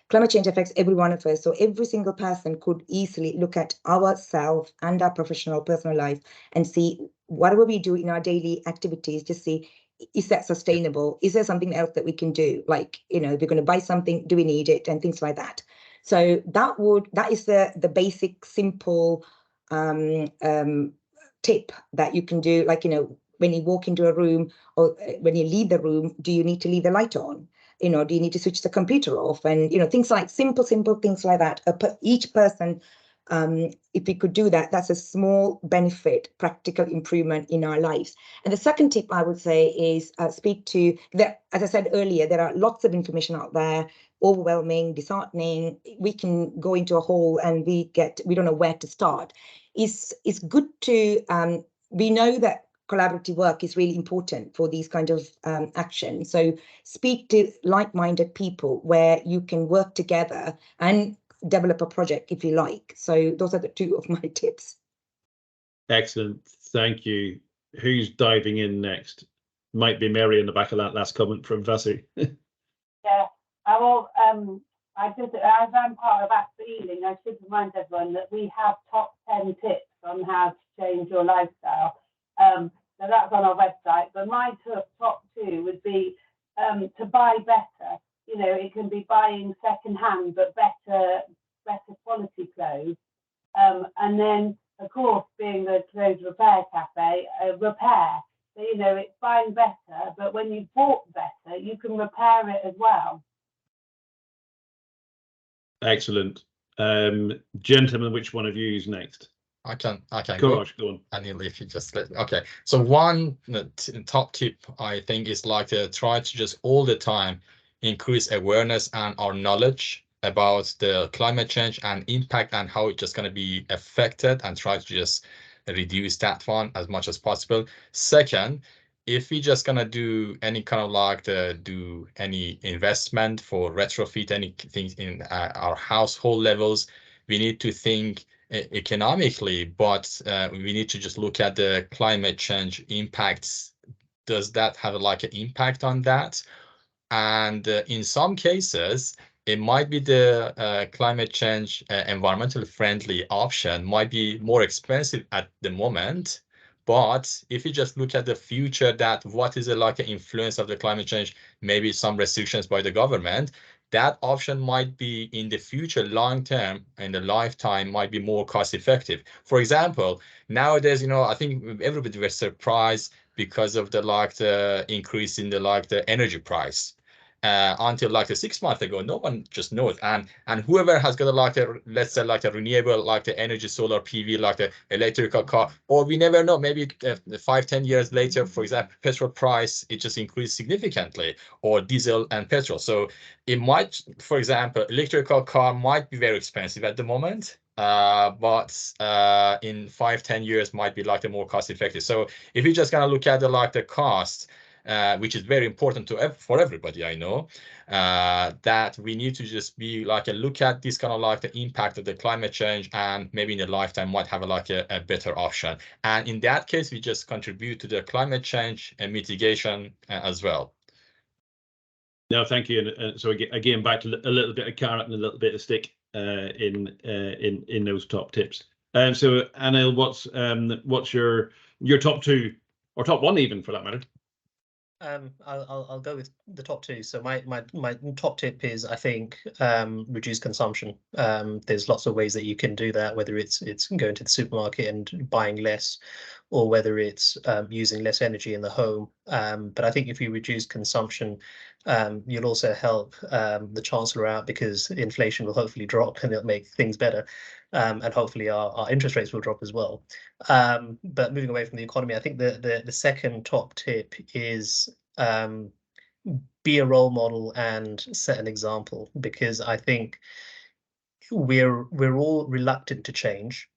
Speaker 3: climate change affects every one of us. So every single person could easily look at ourselves and our professional, personal life and see whatever we do in our daily activities, just see, is that sustainable? Is there something else that we can do? Like, if you're going to buy something, do we need it? And things like that. So that is the basic, simple tip that you can do. Like, when you walk into a room or when you leave the room, do you need to leave the light on? Do you need to switch the computer off? And, things like simple things like that. Each person, if we could do that, that's a small benefit, practical improvement in our lives. And the second tip I would say is speak to, as I said earlier, there are lots of information out there, overwhelming, disheartening. We can go into a hole and we don't know where to start. It's good to, we know that collaborative work is really important for these kind of action. So speak to like-minded people where you can work together and develop a project if you like. So those are the two of my tips.
Speaker 1: Excellent, thank you. Who's diving in next? Might be Mary in the back of that last comment from Vasu.
Speaker 4: Yeah, I will. I just, as I'm part of Ealing, I should remind everyone that we have top 10 tips on how to change your lifestyle. So that's on our website. But my top 2 would be to buy better. You know, it can be buying second-hand, but better quality clothes. And then, of course, being the clothes repair cafe, repair. So, you know, it's buying better, but when you've bought better, you can repair it as well.
Speaker 1: Excellent. Gentlemen, which one of you is next?
Speaker 2: I can
Speaker 1: Go on.
Speaker 2: Anil, if you just let. Okay, so one top tip I think is like to try to just all the time increase awareness and our knowledge about the climate change and impact and how it's just going to be affected, and try to just reduce that one as much as possible. Second, if we just gonna do any kind of like do any investment for retrofit anything in our household levels, we need to think economically, but we need to just look at the climate change impacts. Does that have like an impact on that? And in some cases, it might be the climate change environmentally friendly option might be more expensive at the moment. But if you just look at the future, that what is like an influence of the climate change, maybe some restrictions by the government, that option might be in the future, long term, in the lifetime, might be more cost effective. For example, nowadays, you know, I think everybody was surprised because of the increase in the energy price. Until like 6 months ago, no one just knows, and whoever has got let's say a renewable the energy, solar PV, the electrical car, or we never know, maybe 5-10 years later, for example, petrol price, it just increased significantly, or diesel and petrol. So it might, for example, electrical car might be very expensive at the moment, but in 5-10 years might be the more cost effective. So if you're just gonna look at the cost, which is very important for everybody, I know, that we need to just be look at this kind of the impact of the climate change, and maybe in a lifetime might have a better option. And in that case, we just contribute to the climate change and mitigation as well.
Speaker 1: No, thank you. And so again, back to a little bit of carrot and a little bit of stick in those top tips. So Anil, what's your top 2 or top 1 even for that matter?
Speaker 5: I'll go with the top 2. So my top tip is, I think, reduce consumption. There's lots of ways that you can do that, whether it's going to the supermarket and buying less, or whether it's using less energy in the home. But I think if you reduce consumption, you'll also help the Chancellor out, because inflation will hopefully drop and it'll make things better. And hopefully our interest rates will drop as well. But moving away from the economy, I think the second top tip is be a role model and set an example, because I think we're all reluctant to change,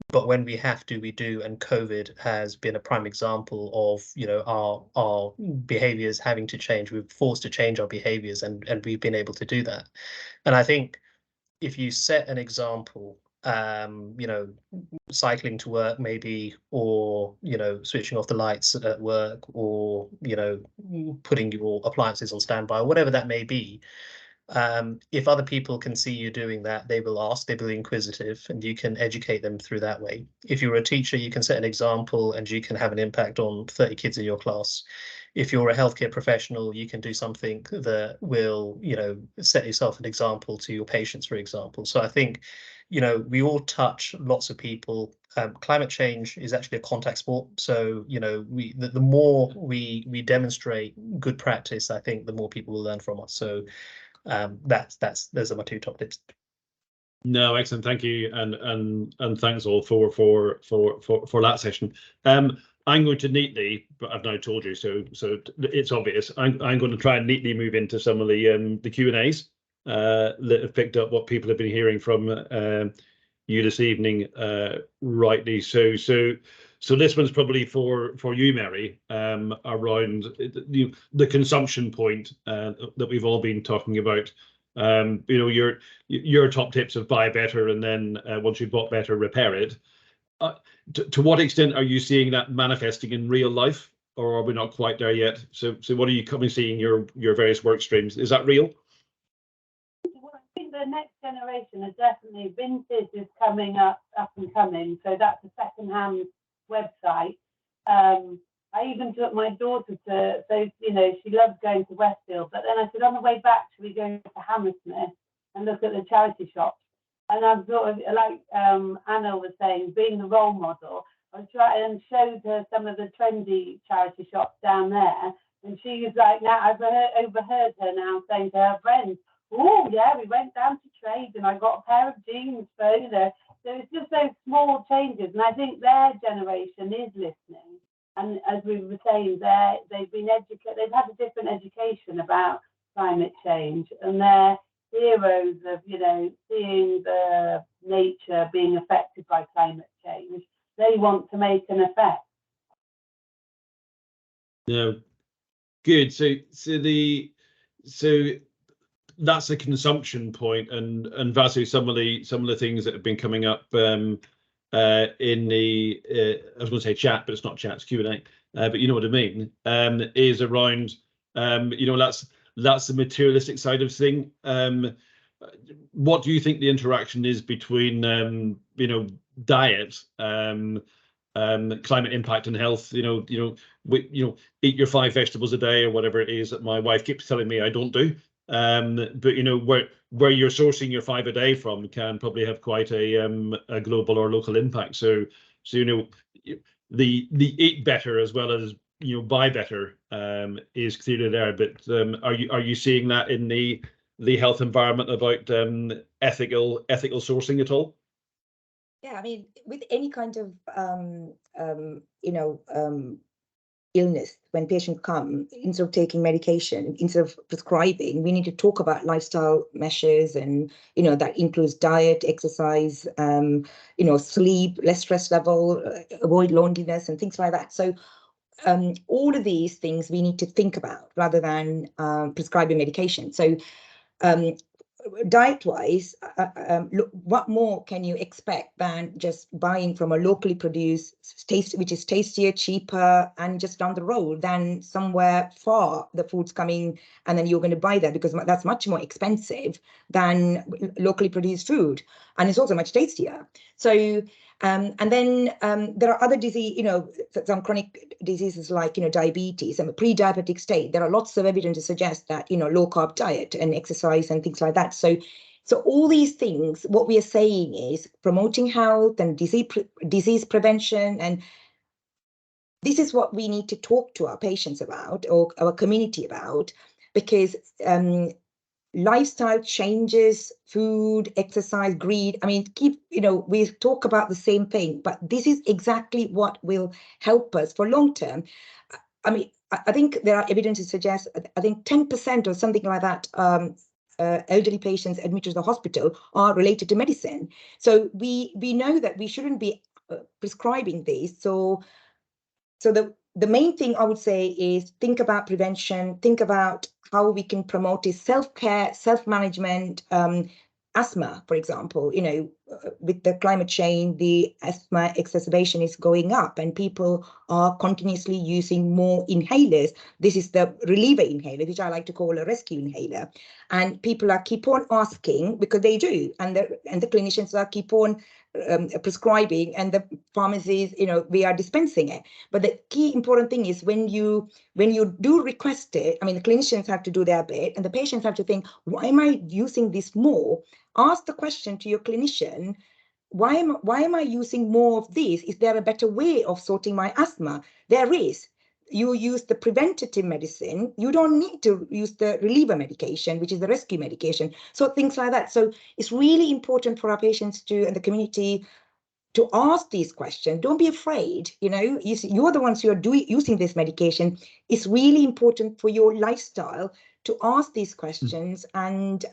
Speaker 5: but when we have to, we do. And COVID has been a prime example of, you know, our behaviors having to change. We're forced to change our behaviors, and we've been able to do that. And I think if you set an example, you know, cycling to work maybe, or, you know, switching off the lights at work, or, you know, putting your appliances on standby, or whatever that may be, if other people can see you doing that, they will ask, they will be inquisitive, and you can educate them through that way. If you're a teacher, you can set an example and you can have an impact on 30 kids in your class. If you're a healthcare professional, you can do something that will, you know, set yourself an example to your patients, for example. So I think, you know, we all touch lots of people. Climate change is actually a contact sport. So, you know, the more we demonstrate good practice, I think the more people will learn from us. So those are my 2 top tips.
Speaker 1: No, excellent, thank you, and thanks all for that session. I'm going to neatly, but I've now told you, so it's obvious. I'm going to try and neatly move into some of the Q&As that have picked up what people have been hearing from you this evening, rightly so. So So this one's probably for you, Mary, around the consumption point that we've all been talking about. You know, your top tips of buy better, and then once you've bought better, repair it. To what extent are you seeing that manifesting in real life, or are we not quite there yet? So what are you coming seeing your various work streams? Is that real?
Speaker 4: Well, I think the next generation is definitely vintage is coming up and coming. So that's a second-hand website. I even took my daughter to, so you know, she loves going to Westfield. But then I said, on the way back, should we go to Hammersmith and look at the charity shops? And I'm sort of like Anna was saying, being the role model, I tried and showed her some of the trendy charity shops down there. And she was like, now I've overheard her now saying to her friends, oh, yeah, we went down to trade and I got a pair of jeans for, you know. So it's just those small changes. And I think their generation is listening. And as we were saying, they've been educated, they've had a different education about climate change. And they're heroes of, you know, seeing the nature being affected by climate change. They want to make an effect.
Speaker 1: Yeah, good. So that's a consumption point, and Vasu, some of the things that have been coming up in the I was going to say chat, but it's not chat, it's Q&A. But you know what I mean. Is around you know, that's the materialistic side of thing. What do you think the interaction is between you know, diet, climate impact and health? You know, eat your 5 vegetables a day or whatever it is that my wife keeps telling me I don't do. But you know, where you're sourcing your 5 a day from can probably have quite a global or local impact. So you know, the eat better as well as, you know, buy better is clearly there. But are you seeing that in the health environment about ethical sourcing at all?
Speaker 3: Yeah, I mean, with any kind of you know, illness, when patients come, instead of taking medication, instead of prescribing, we need to talk about lifestyle measures, and you know, that includes diet, exercise, you know, sleep, less stress level, avoid loneliness and things like that. So all of these things we need to think about rather than prescribing medication. So diet-wise, look, what more can you expect than just buying from a locally produced which is tastier, cheaper, and just down the road than somewhere far the food's coming, and then you're going to buy that because that's much more expensive than locally produced food, and it's also much tastier. So and then there are other disease, you know, some chronic diseases like, you know, diabetes and a pre-diabetic state. There are lots of evidence to suggest that, you know, low carb diet and exercise and things like that. So all these things, what we are saying is promoting health and disease prevention, and this is what we need to talk to our patients about, or our community about, because lifestyle changes, food, exercise, greed. I mean, you know, we talk about the same thing, but this is exactly what will help us for long term. I mean, I think there are evidence to suggest, I think 10% or something like that, elderly patients admitted to the hospital are related to medicine. So we know that we shouldn't be prescribing these. So the main thing I would say is think about prevention, think about how we can promote is self-care, self-management. Asthma, for example, you know, with the climate change, the asthma exacerbation is going up and people are continuously using more inhalers. This is the reliever inhaler, which I like to call a rescue inhaler. And people are keep on asking because they do, and the clinicians are keep on prescribing, and the pharmacies, you know, we are dispensing it. But the key important thing is when you do request it, I mean, the clinicians have to do their bit and the patients have to think, why am I using this more? Ask the question to your clinician, why am I using more of this? Is there a better way of sorting my asthma? There is. You use the preventative medicine. You don't need to use the reliever medication, which is the rescue medication. So things like that. So it's really important for our patients and the community to ask these questions. Don't be afraid. You know, you're the ones who are using this medication. It's really important for your lifestyle to ask these questions, and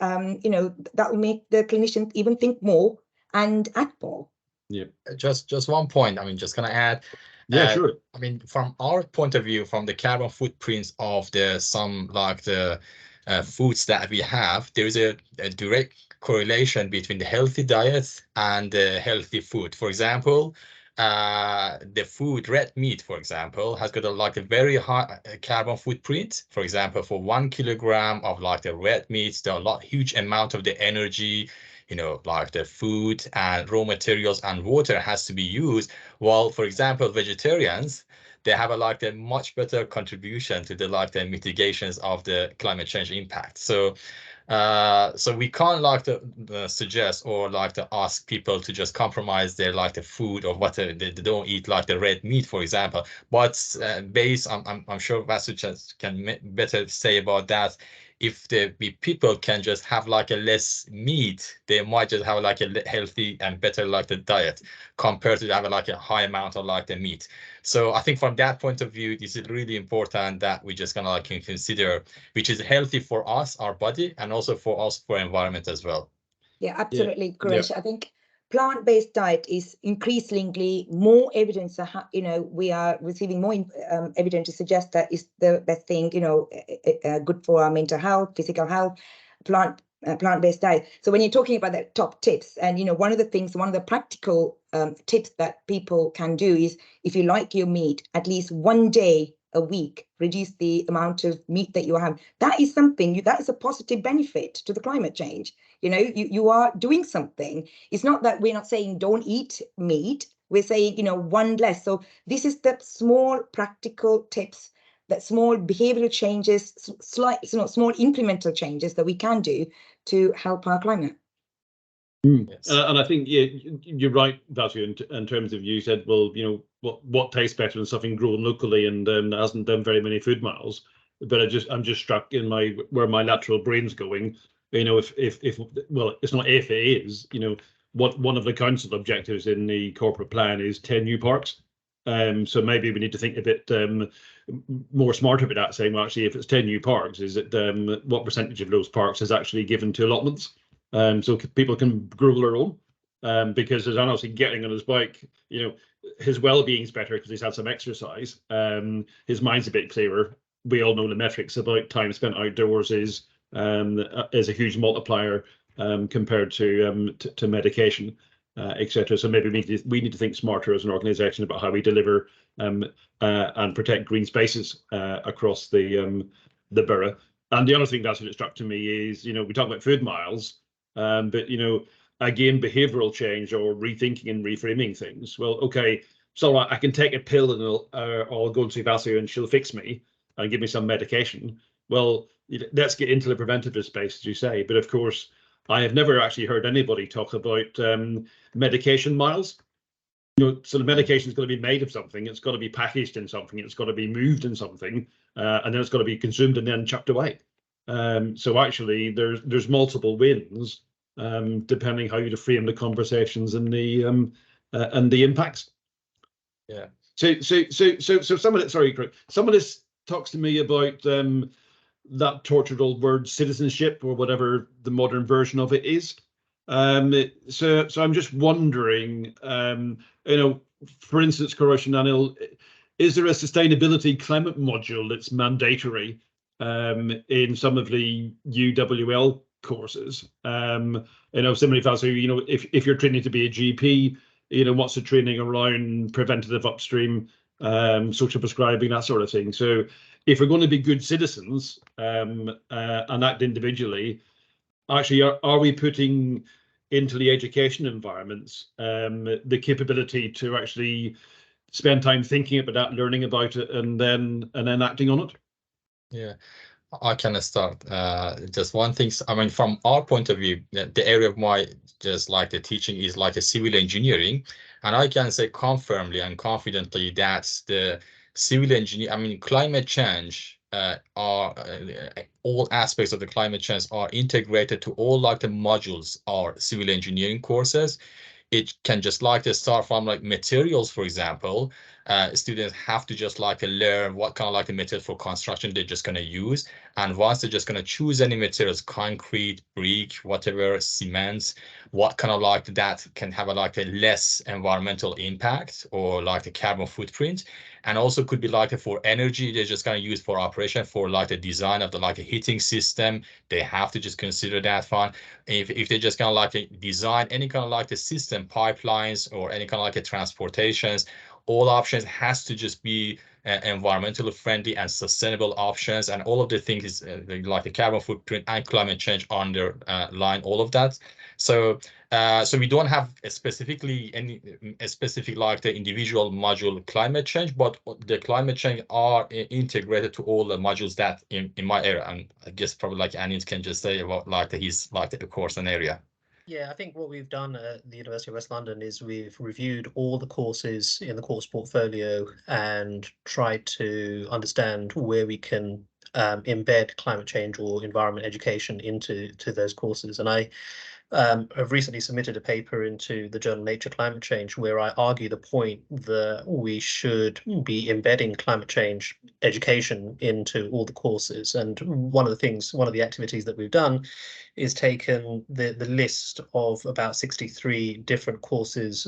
Speaker 3: you know, that will make the clinician even think more and act more.
Speaker 1: Yeah.
Speaker 2: Just one point. I mean, just gonna add,
Speaker 1: Yeah, sure.
Speaker 2: I mean, from our point of view, from the carbon footprints of some foods that we have, there is a direct correlation between the healthy diet and the healthy food. For example, the food red meat, for example, has got a very high carbon footprint. For example, for 1 kilogram of the red meat, there are huge amount of the energy, like the food and raw materials and water has to be used. While, for example, vegetarians, they have a much better contribution to the mitigations of the climate change impact. So we can't suggest or to ask people to just compromise their the food or what they don't eat the red meat, for example. But based on, I'm sure Vasu can better say about that. If the people can just have a less meat, they might just have a healthy and better the diet compared to have a high amount of the meat. So I think from that point of view, this is really important that we just gonna consider which is healthy for us, our body, and also for us for environment as well.
Speaker 3: Yeah, absolutely,
Speaker 1: Yeah.
Speaker 3: Kuresh. I think plant-based diet is increasingly more evidence. We are receiving more evidence to suggest that is the best thing. Good for our mental health, physical health. Plant-based diet. So when you're talking about the top tips, and one of the practical tips that people can do is, if you like your meat, at least 1 day a week, reduce the amount of meat that you have. That is something, that is a positive benefit to the climate change. You are doing something. It's not that we're not saying don't eat meat. We're saying, one less. So this is the small practical tips, that small behavioral changes, small incremental changes that we can do to help our climate.
Speaker 2: Yes.
Speaker 1: And I think you're right, Vasu, in terms of, you said, well, what tastes better than something grown locally and hasn't done very many food miles. But I'm just struck in where my lateral brain's going. If well, it's not if, it is. What one of the council objectives in the corporate plan is 10 new parks. So maybe we need to think a bit more smarter about that, saying, well, actually, if it's 10 new parks, is it what percentage of those parks is actually given to allotments? So people can grow their own, because as Arnold's getting on his bike, his well-being's better because he's had some exercise. His mind's a bit clearer. We all know the metrics about time spent outdoors is a huge multiplier compared to medication, etc. So maybe we need to think smarter as an organisation about how we deliver and protect green spaces across the borough. And the other thing that's what struck to me is, we talk about food miles. But again, behavioral change or rethinking and reframing things. Well, okay, so I can take a pill and I'll go and see Vasu and she'll fix me and give me some medication. Well, let's get into the preventative space, as you say. But of course, I have never actually heard anybody talk about medication miles. So the medication is going to be made of something. It's got to be packaged in something. It's got to be moved in something, and then it's got to be consumed and then chucked away. So actually, there's multiple wins depending how you frame the conversations and the impacts.
Speaker 2: Yeah.
Speaker 1: So some of it. Sorry, Craig. Some of this talks to me about that tortured old word citizenship, or whatever the modern version of it is. So I'm just wondering, for instance, Kuresh and Anil, is there a sustainability climate module that's mandatory in some of the UWL courses? Similarly, Vasu, if you're training to be a GP, what's the training around preventative upstream, social prescribing, that sort of thing. So if we're going to be good citizens and act individually, actually, are we putting into the education environments the capability to actually spend time thinking about that, learning about it, and then acting on it?
Speaker 2: Yeah, I can start. Just one thing. I mean, from our point of view, the area of my the teaching is a civil engineering, and I can say confirmly and confidently that the civil engineer, I mean, climate change are all aspects of the climate change are integrated to all the modules or civil engineering courses. It can just start from materials, for example, students have to just like learn what kind of like a method for construction they're just going to use. And once they're just going to choose any materials, concrete, brick, whatever, cement, what kind of like that can have a like a less environmental impact or like a carbon footprint. And also could be like for energy, they're just going to use for operation, for like the design of the like a heating system. They have to just consider that one. If they're just going to like design any kind of like a system, pipelines, or any kind of like a transportations, all options has to just be environmentally friendly and sustainable options, and all of the things is like the carbon footprint and climate change underline all of that. So so we don't have specifically any specific like the individual module climate change, but the climate change are integrated to all the modules that in my area. And I guess probably like Anis can just say about like his like the course and area.
Speaker 5: Yeah, I think what we've done at the University of West London is we've reviewed all the courses in the course portfolio and tried to understand where we can embed climate change or environment education into those courses. And I have recently submitted a paper into the journal Nature Climate Change, where I argue the point that we should be embedding climate change education into all the courses. And one of the activities that we've done is taken the list of about 63 different courses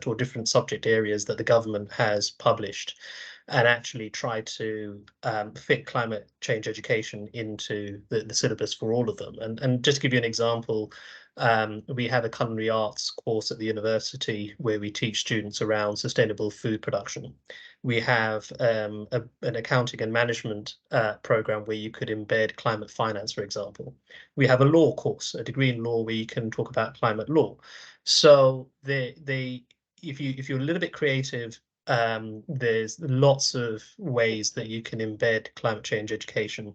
Speaker 5: or different subject areas that the government has published, and actually try to fit climate change education into the syllabus for all of them. And just to give you an example, we have a culinary arts course at the university where we teach students around sustainable food production. We have an accounting and management program where you could embed climate finance, for example. We have a law course, a degree in law, where you can talk about climate law. So if you're a little bit creative, there's lots of ways that you can embed climate change education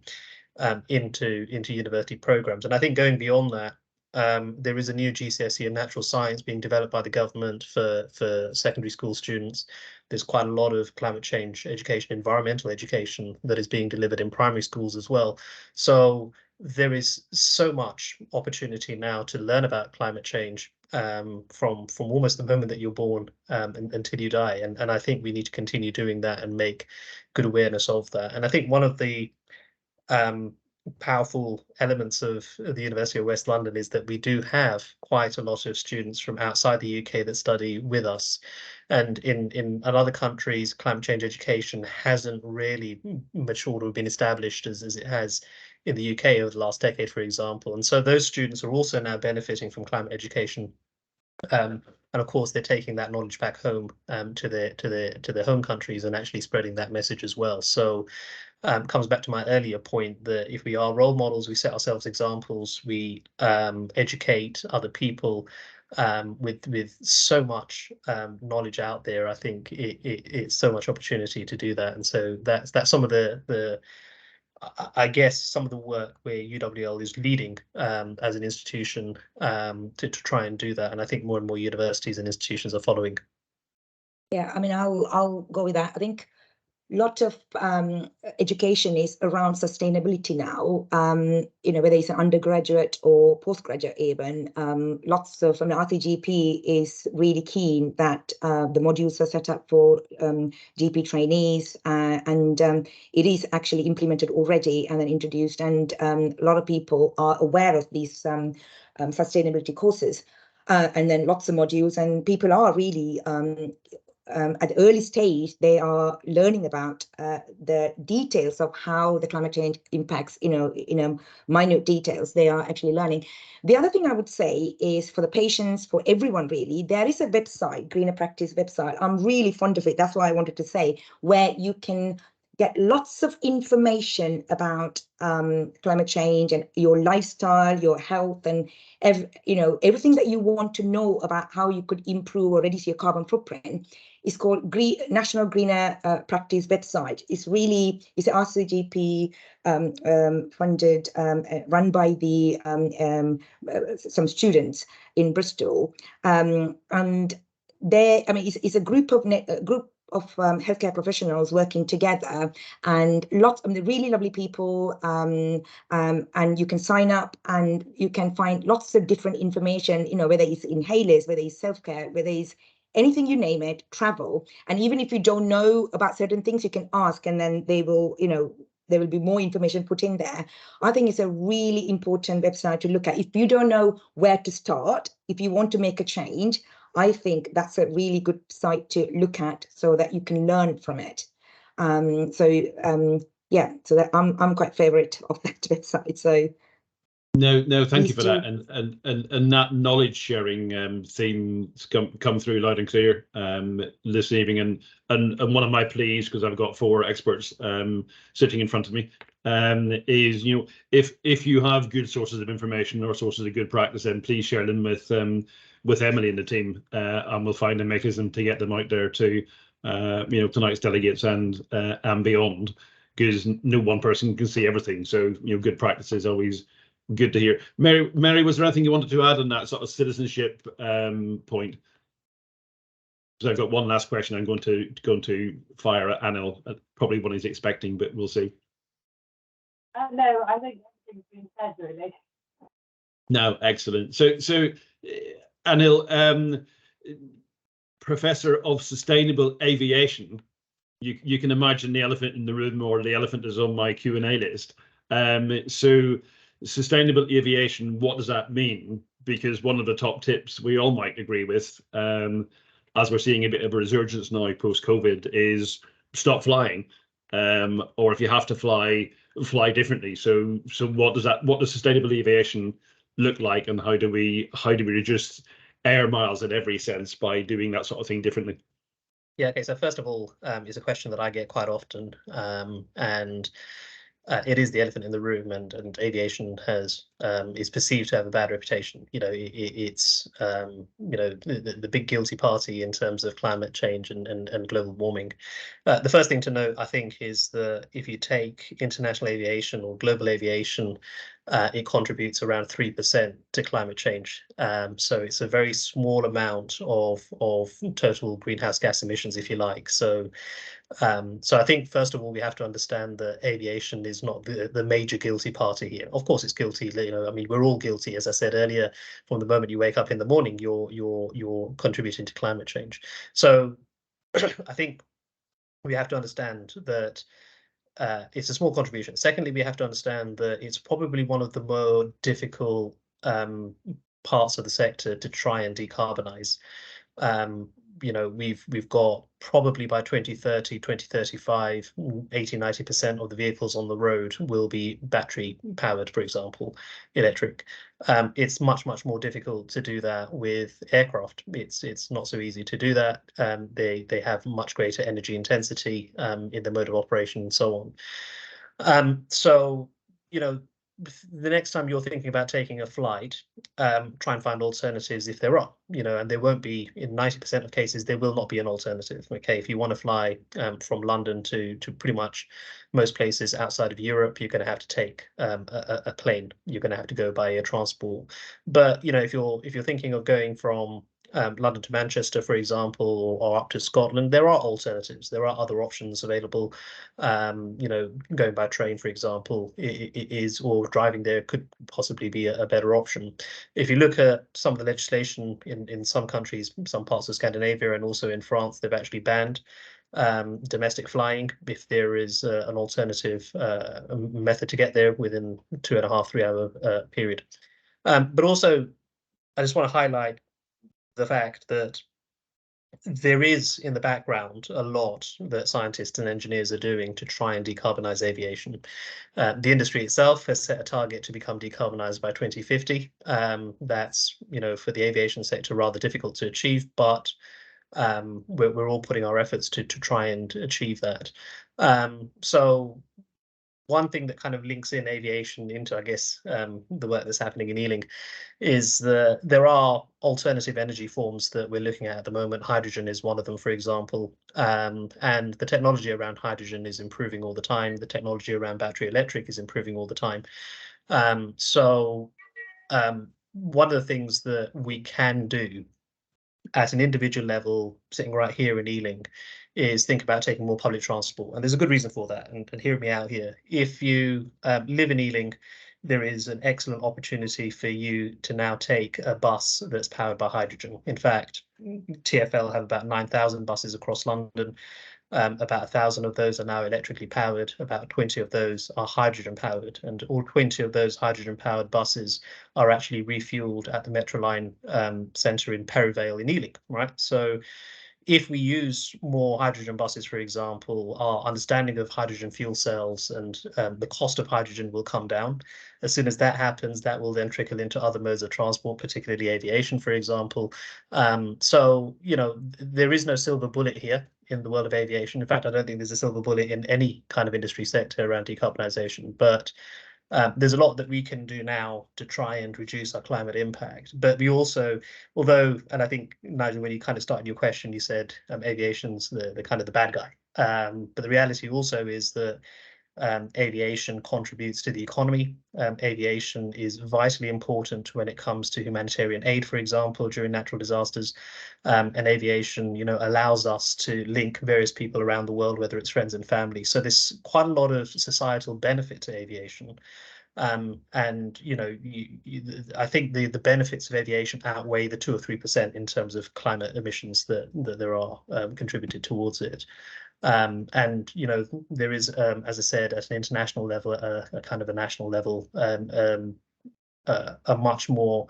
Speaker 5: into university programs. And I think going beyond that, there is a new GCSE in natural science being developed by the government for secondary school students. There's quite a lot of climate change education, environmental education that is being delivered in primary schools as well. So there is so much opportunity now to learn about climate change from almost the moment that you're born until you die. And I think we need to continue doing that and make good awareness of that. And I think one of the powerful elements of the University of West London is that we do have quite a lot of students from outside the UK that study with us. And in other countries, climate change education hasn't really matured or been established as it has in the UK over the last decade, for example. And so those students are also now benefiting from climate education. And of course, they're taking that knowledge back home to their home countries and actually spreading that message as well. So comes back to my earlier point that if we are role models, we set ourselves examples, we educate other people with so much knowledge out there. I think it's so much opportunity to do that. And so that's some of I guess some of the work where UWL is leading as an institution to try and do that. And I think more and more universities and institutions are following.
Speaker 3: Yeah, I mean, I'll go with that. I think a lot of education is around sustainability now, whether it's an undergraduate or postgraduate even. Lots of, RCGP is really keen that the modules are set up for GP trainees and it is actually implemented already and then introduced, and a lot of people are aware of these sustainability courses and then lots of modules, and people are really at the early stage, they are learning about the details of how the climate change impacts, minute details. They are actually learning. The other thing I would say is for the patients, for everyone really, there is a website, Greener Practice website. I'm really fond of it. That's why I wanted to say, where you can get lots of information about climate change and your lifestyle, your health, and everything that you want to know about how you could improve or reduce your carbon footprint. It's called National Greener Practice website. It's an RCGP funded, run by some students in Bristol, and it's a group of healthcare professionals working together, and lots of really lovely people, and you can sign up and you can find lots of different information, whether it's inhalers, whether it's self-care, whether it's anything you name it, travel. And even if you don't know about certain things, you can ask, and then they will, there will be more information put in there. I think it's a really important website to look at. If you don't know where to start, if you want to make a change, I think that's a really good site to look at so that you can learn from it. Yeah, so that I'm quite favorite of that website. So
Speaker 1: no, thank you
Speaker 3: please
Speaker 1: for
Speaker 3: do.
Speaker 1: that, and that knowledge sharing theme's come through loud and clear this evening, and one of my pleas, because I've got 4 experts sitting in front of me, is if you have good sources of information or sources of good practice, then please share them with Emily and the team, and we'll find a mechanism to get them out there to tonight's delegates and beyond, because no one person can see everything. So good practice is always good to hear. Mary, was there anything you wanted to add on that sort of citizenship point? So I've got one last question. I'm going to fire at Anil, probably what he's expecting, but we'll see.
Speaker 4: No, I think everything's been said, really.
Speaker 1: No, excellent. So Anil, Professor of Sustainable Aviation, you can imagine the elephant in the room, or the elephant is on my Q&A list. So sustainable aviation, what does that mean? Because one of the top tips we all might agree with, as we're seeing a bit of a resurgence now post-COVID, is stop flying, or if you have to fly differently. So what does sustainable aviation look like, and how do we reduce air miles in every sense by doing that sort of thing differently?
Speaker 5: Yeah, okay, so first of all, it's a question that I get quite often, and it is the elephant in the room, and aviation is perceived to have a bad reputation. It's the big guilty party in terms of climate change and global warming. The first thing to note, I think, is that if you take international aviation or global aviation, it contributes around 3% to climate change. So it's a very small amount of total greenhouse gas emissions, if you like. So I think, first of all, we have to understand that aviation is not the major guilty party here. Of course, it's guilty. I mean, we're all guilty. As I said earlier, from the moment you wake up in the morning, you're contributing to climate change. So I think we have to understand that it's a small contribution. Secondly, we have to understand that it's probably one of the more difficult parts of the sector to try and decarbonize. We've got probably by 2030, 2035, 80-90% of the vehicles on the road will be battery powered, for example, electric. It's much more difficult to do that with aircraft. It's not so easy to do that. They have much greater energy intensity in the mode of operation and so on. So the next time you're thinking about taking a flight, try and find alternatives if there are, and there won't be, in 90% of cases, there will not be an alternative. Okay, if you want to fly from London to pretty much most places outside of Europe, you're going to have to take a plane. You're going to have to go by air transport. But if you're thinking of going from London to Manchester, for example, or up to Scotland, there are alternatives. There are other options available. Going by train, for example, or driving there could possibly be a better option. If you look at some of the legislation in some countries, some parts of Scandinavia, and also in France, they've actually banned domestic flying if there is an alternative method to get there within 2.5-3 hour period. But also, I just want to highlight the fact that there is in the background a lot that scientists and engineers are doing to try and decarbonize aviation. The industry itself has set a target to become decarbonized by 2050. That's, for the aviation sector, rather difficult to achieve, but we're all putting our efforts to try and achieve that. So one thing that kind of links in aviation into, I guess, the work that's happening in Ealing is that there are alternative energy forms that we're looking at the moment. Hydrogen is one of them, for example, and the technology around hydrogen is improving all the time. The technology around battery electric is improving all the time. One of the things that we can do at an individual level, sitting right here in Ealing, is think about taking more public transport. And there's a good reason for that. And hear me out here. If you live in Ealing, there is an excellent opportunity for you to now take a bus that's powered by hydrogen. In fact, TfL have about 9,000 buses across London. About 1,000 of those are now electrically powered. About 20 of those are hydrogen powered, and all 20 of those hydrogen powered buses are actually refueled at the Metroline centre in Perivale in Ealing, right? So if we use more hydrogen buses, for example, our understanding of hydrogen fuel cells and the cost of hydrogen will come down. As soon as that happens, that will then trickle into other modes of transport, particularly aviation, for example. So, you know, there is no silver bullet here in the world of aviation. In fact, I don't think there's a silver bullet in any kind of industry sector around decarbonisation. But there's a lot that we can do now to try and reduce our climate impact. But we also, although, and I think, Nigel, when you kind of started your question, you said aviation's the kind of the bad guy. But the reality also is that aviation contributes to the economy. Aviation is vitally important when it comes to humanitarian aid, for example, during natural disasters. And aviation, you know, allows us to link various people around the world, whether it's friends and family. So there's quite a lot of societal benefit to aviation. And you know, I think the benefits of aviation outweigh the 2 or 3% in terms of climate emissions that there are contributed towards it. And you know, there is, as I said, at an international level, a kind of a national level, a much more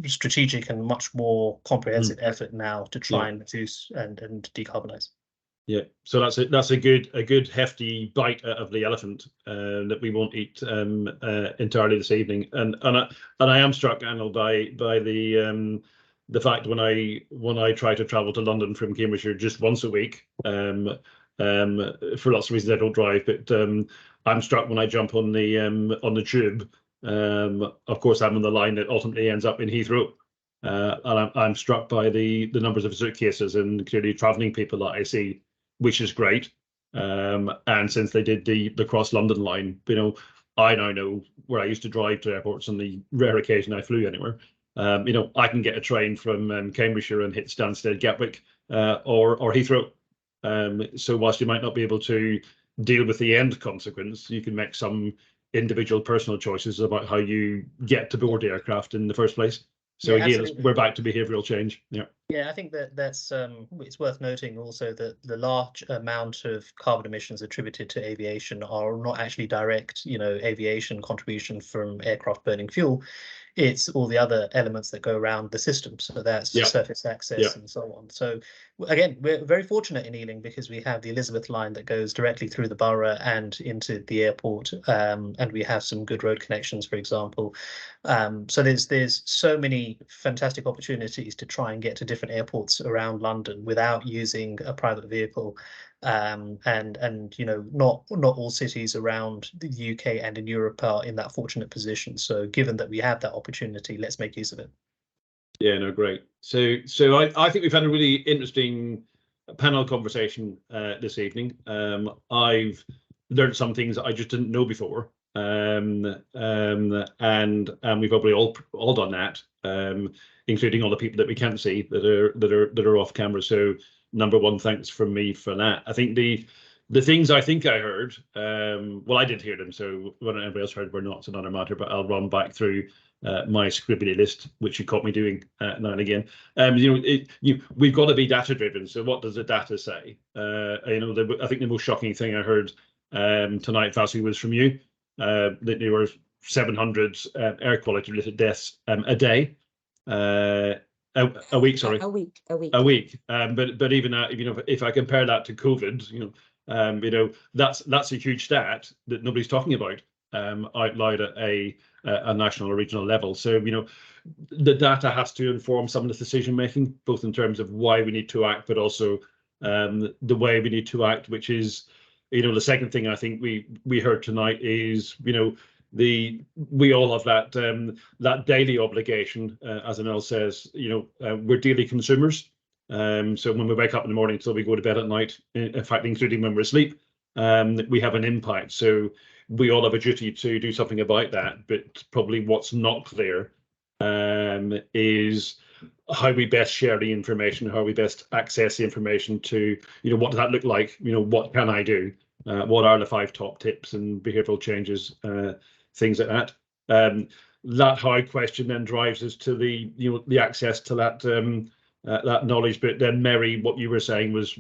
Speaker 5: strategic and much more comprehensive effort now to try and reduce and decarbonize.
Speaker 1: Yeah, so that's a good hefty bite out of the elephant that we won't eat entirely this evening. And I am struck, Anil, by the fact when I try to travel to London from Cambridgeshire just once a week, for lots of reasons I don't drive, but I'm struck when I jump on the tube. Of course, I'm on the line that ultimately ends up in Heathrow. And I'm struck by the numbers of suitcases and clearly travelling people that I see, which is great. And since they did the Cross London line, you know, I now know where I used to drive to airports on the rare occasion I flew anywhere. You know, I can get a train from Cambridgeshire and hit Stansted, Gatwick, or Heathrow. So whilst you might not be able to deal with the end consequence, you can make some individual personal choices about how you get to board the aircraft in the first place. So
Speaker 5: Yeah,
Speaker 1: again,
Speaker 5: absolutely.
Speaker 1: we're back to behavioural change. Yeah.
Speaker 5: Yeah, I think that's it's worth noting also that the large amount of carbon emissions attributed to aviation are not actually direct, you know, aviation contribution from aircraft burning fuel. It's all the other elements that go around the system. So that's surface access and so on. So again, we're very fortunate in Ealing because we have the Elizabeth line that goes directly through the borough and into the airport, and we have some good road connections, for example. So there's so many fantastic opportunities to try and get to different airports around London without using a private vehicle. And you know, not all cities around the UK and in Europe are in that fortunate position. So given that we have that opportunity, let's make use of it.
Speaker 1: Yeah, no, great. So I think we've had a really interesting panel conversation this evening. I've learned some things that I just didn't know before. And we've probably all done that, including all the people that we can't see that are off camera. So number one, thanks from me for that. I think the things I think I heard, well, I did hear them. So whether anybody else heard or not, it's another matter. But I'll run back through my scribbly list, which you caught me doing now and again. You know, we've got to be data driven. So what does the data say? You know, I think the most shocking thing I heard tonight, Vasu, was from you. That there were 700 air quality related deaths a day, a week. Sorry,
Speaker 3: a week.
Speaker 1: But even that, you know, if I compare that to COVID, you know, that's a huge stat that nobody's talking about out loud at a national or regional level. So you know, the data has to inform some of the decision making, both in terms of why we need to act, but also the way we need to act, which is, you know, the second thing I think we heard tonight is, you know, we all have that daily obligation, as Anil says, you know, we're daily consumers. So when we wake up in the morning till we go to bed at night, in fact, including when we're asleep, we have an impact. So we all have a duty to do something about that. But probably what's not clear is how we best share the information, how we best access the information to, you know, what does that look like? You know, what can I do? what are the 5 top tips and behavioural changes, things like that. That how question then drives us to the the access to that that knowledge. But then, Mary, what you were saying was,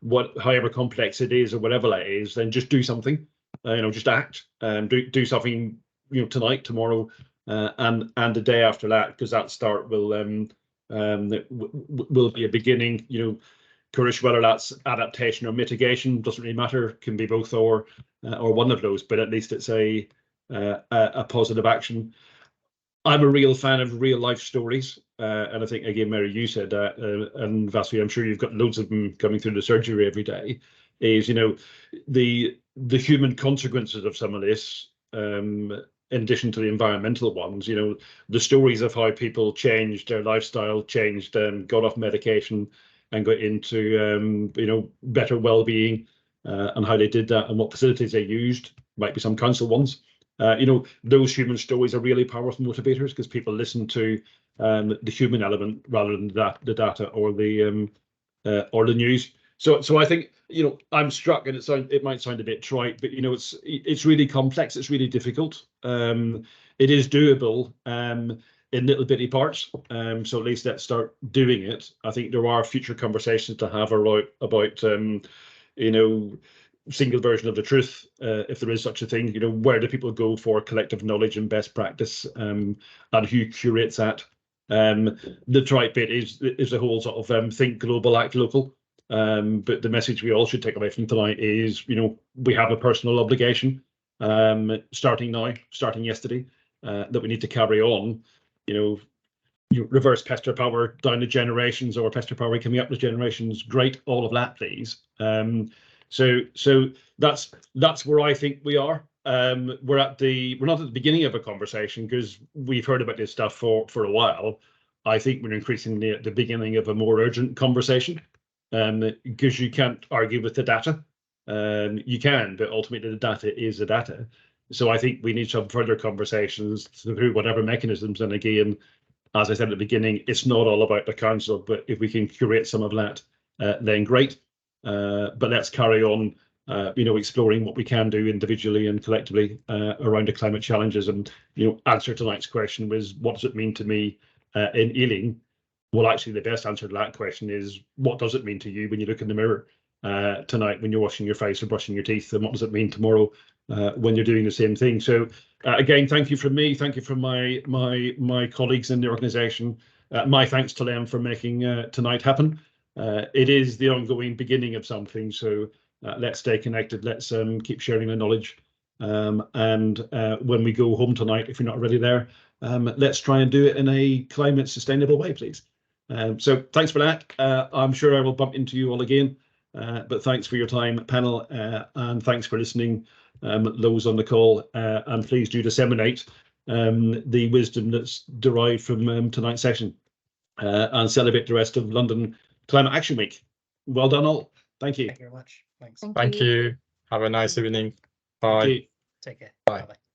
Speaker 1: what, however complex it is or whatever that is, then just do something. Just act. Do something. Tonight, tomorrow, and the day after that, because that start will be a beginning. Courage, whether that's adaptation or mitigation, doesn't really matter. Can be both or one of those. But at least it's a positive action. I'm a real fan of real life stories, and I think, again, Mary, you said that, and Vasu, I'm sure you've got loads of them coming through the surgery every day. Is the human consequences of some of this, in addition to the environmental ones. The stories of how people changed their lifestyle, changed, got off medication, and got into better well-being, and how they did that, and what facilities they used. Might be some council ones. Those human stories are really powerful motivators, because people listen to the human element rather than the data or the news. So I think I'm struck, and it might sound a bit trite, but it's really complex. It's really difficult. It is doable in little bitty parts. So at least let's start doing it. I think there are future conversations to have about single version of the truth, if there is such a thing. Where do people go for collective knowledge and best practice, and who curates that? The trite bit is the whole sort of think global, act local. But the message we all should take away from tonight is, we have a personal obligation, starting now, starting yesterday, that we need to carry on. Reverse pest power down the generations, or pest power coming up the generations. Great, all of that, please. So that's where I think we are. We're not at the beginning of a conversation, because we've heard about this stuff for a while. I think we're increasingly at the beginning of a more urgent conversation, because you can't argue with the data. You can, but ultimately the data is the data. So I think we need some further conversations through whatever mechanisms. And again, as I said at the beginning, it's not all about the council, but if we can curate some of that, then great. But let's carry on, exploring what we can do individually and collectively around the climate challenges. And answer tonight's question was, what does it mean to me in Ealing? Well, actually, the best answer to that question is, what does it mean to you when you look in the mirror tonight, when you're washing your face or brushing your teeth, and what does it mean tomorrow when you're doing the same thing? So again, thank you from me, thank you from my colleagues in the organisation. My thanks to them for making tonight happen. It is the ongoing beginning of something, so let's stay connected. Let's keep sharing the knowledge, and when we go home tonight, if you're not already there, let's try and do it in a climate sustainable way, please. So thanks for that. I'm sure I will bump into you all again, but thanks for your time, panel, and thanks for listening, those on the call, and please do disseminate the wisdom that's derived from tonight's session, and celebrate the rest of London Climate Action Week. Well done all. Thank you.
Speaker 5: Thank you very much. Thanks.
Speaker 2: Thank you. Have a nice evening. Bye.
Speaker 1: Thank you.
Speaker 5: Take care.
Speaker 2: Bye.
Speaker 5: Bye-bye.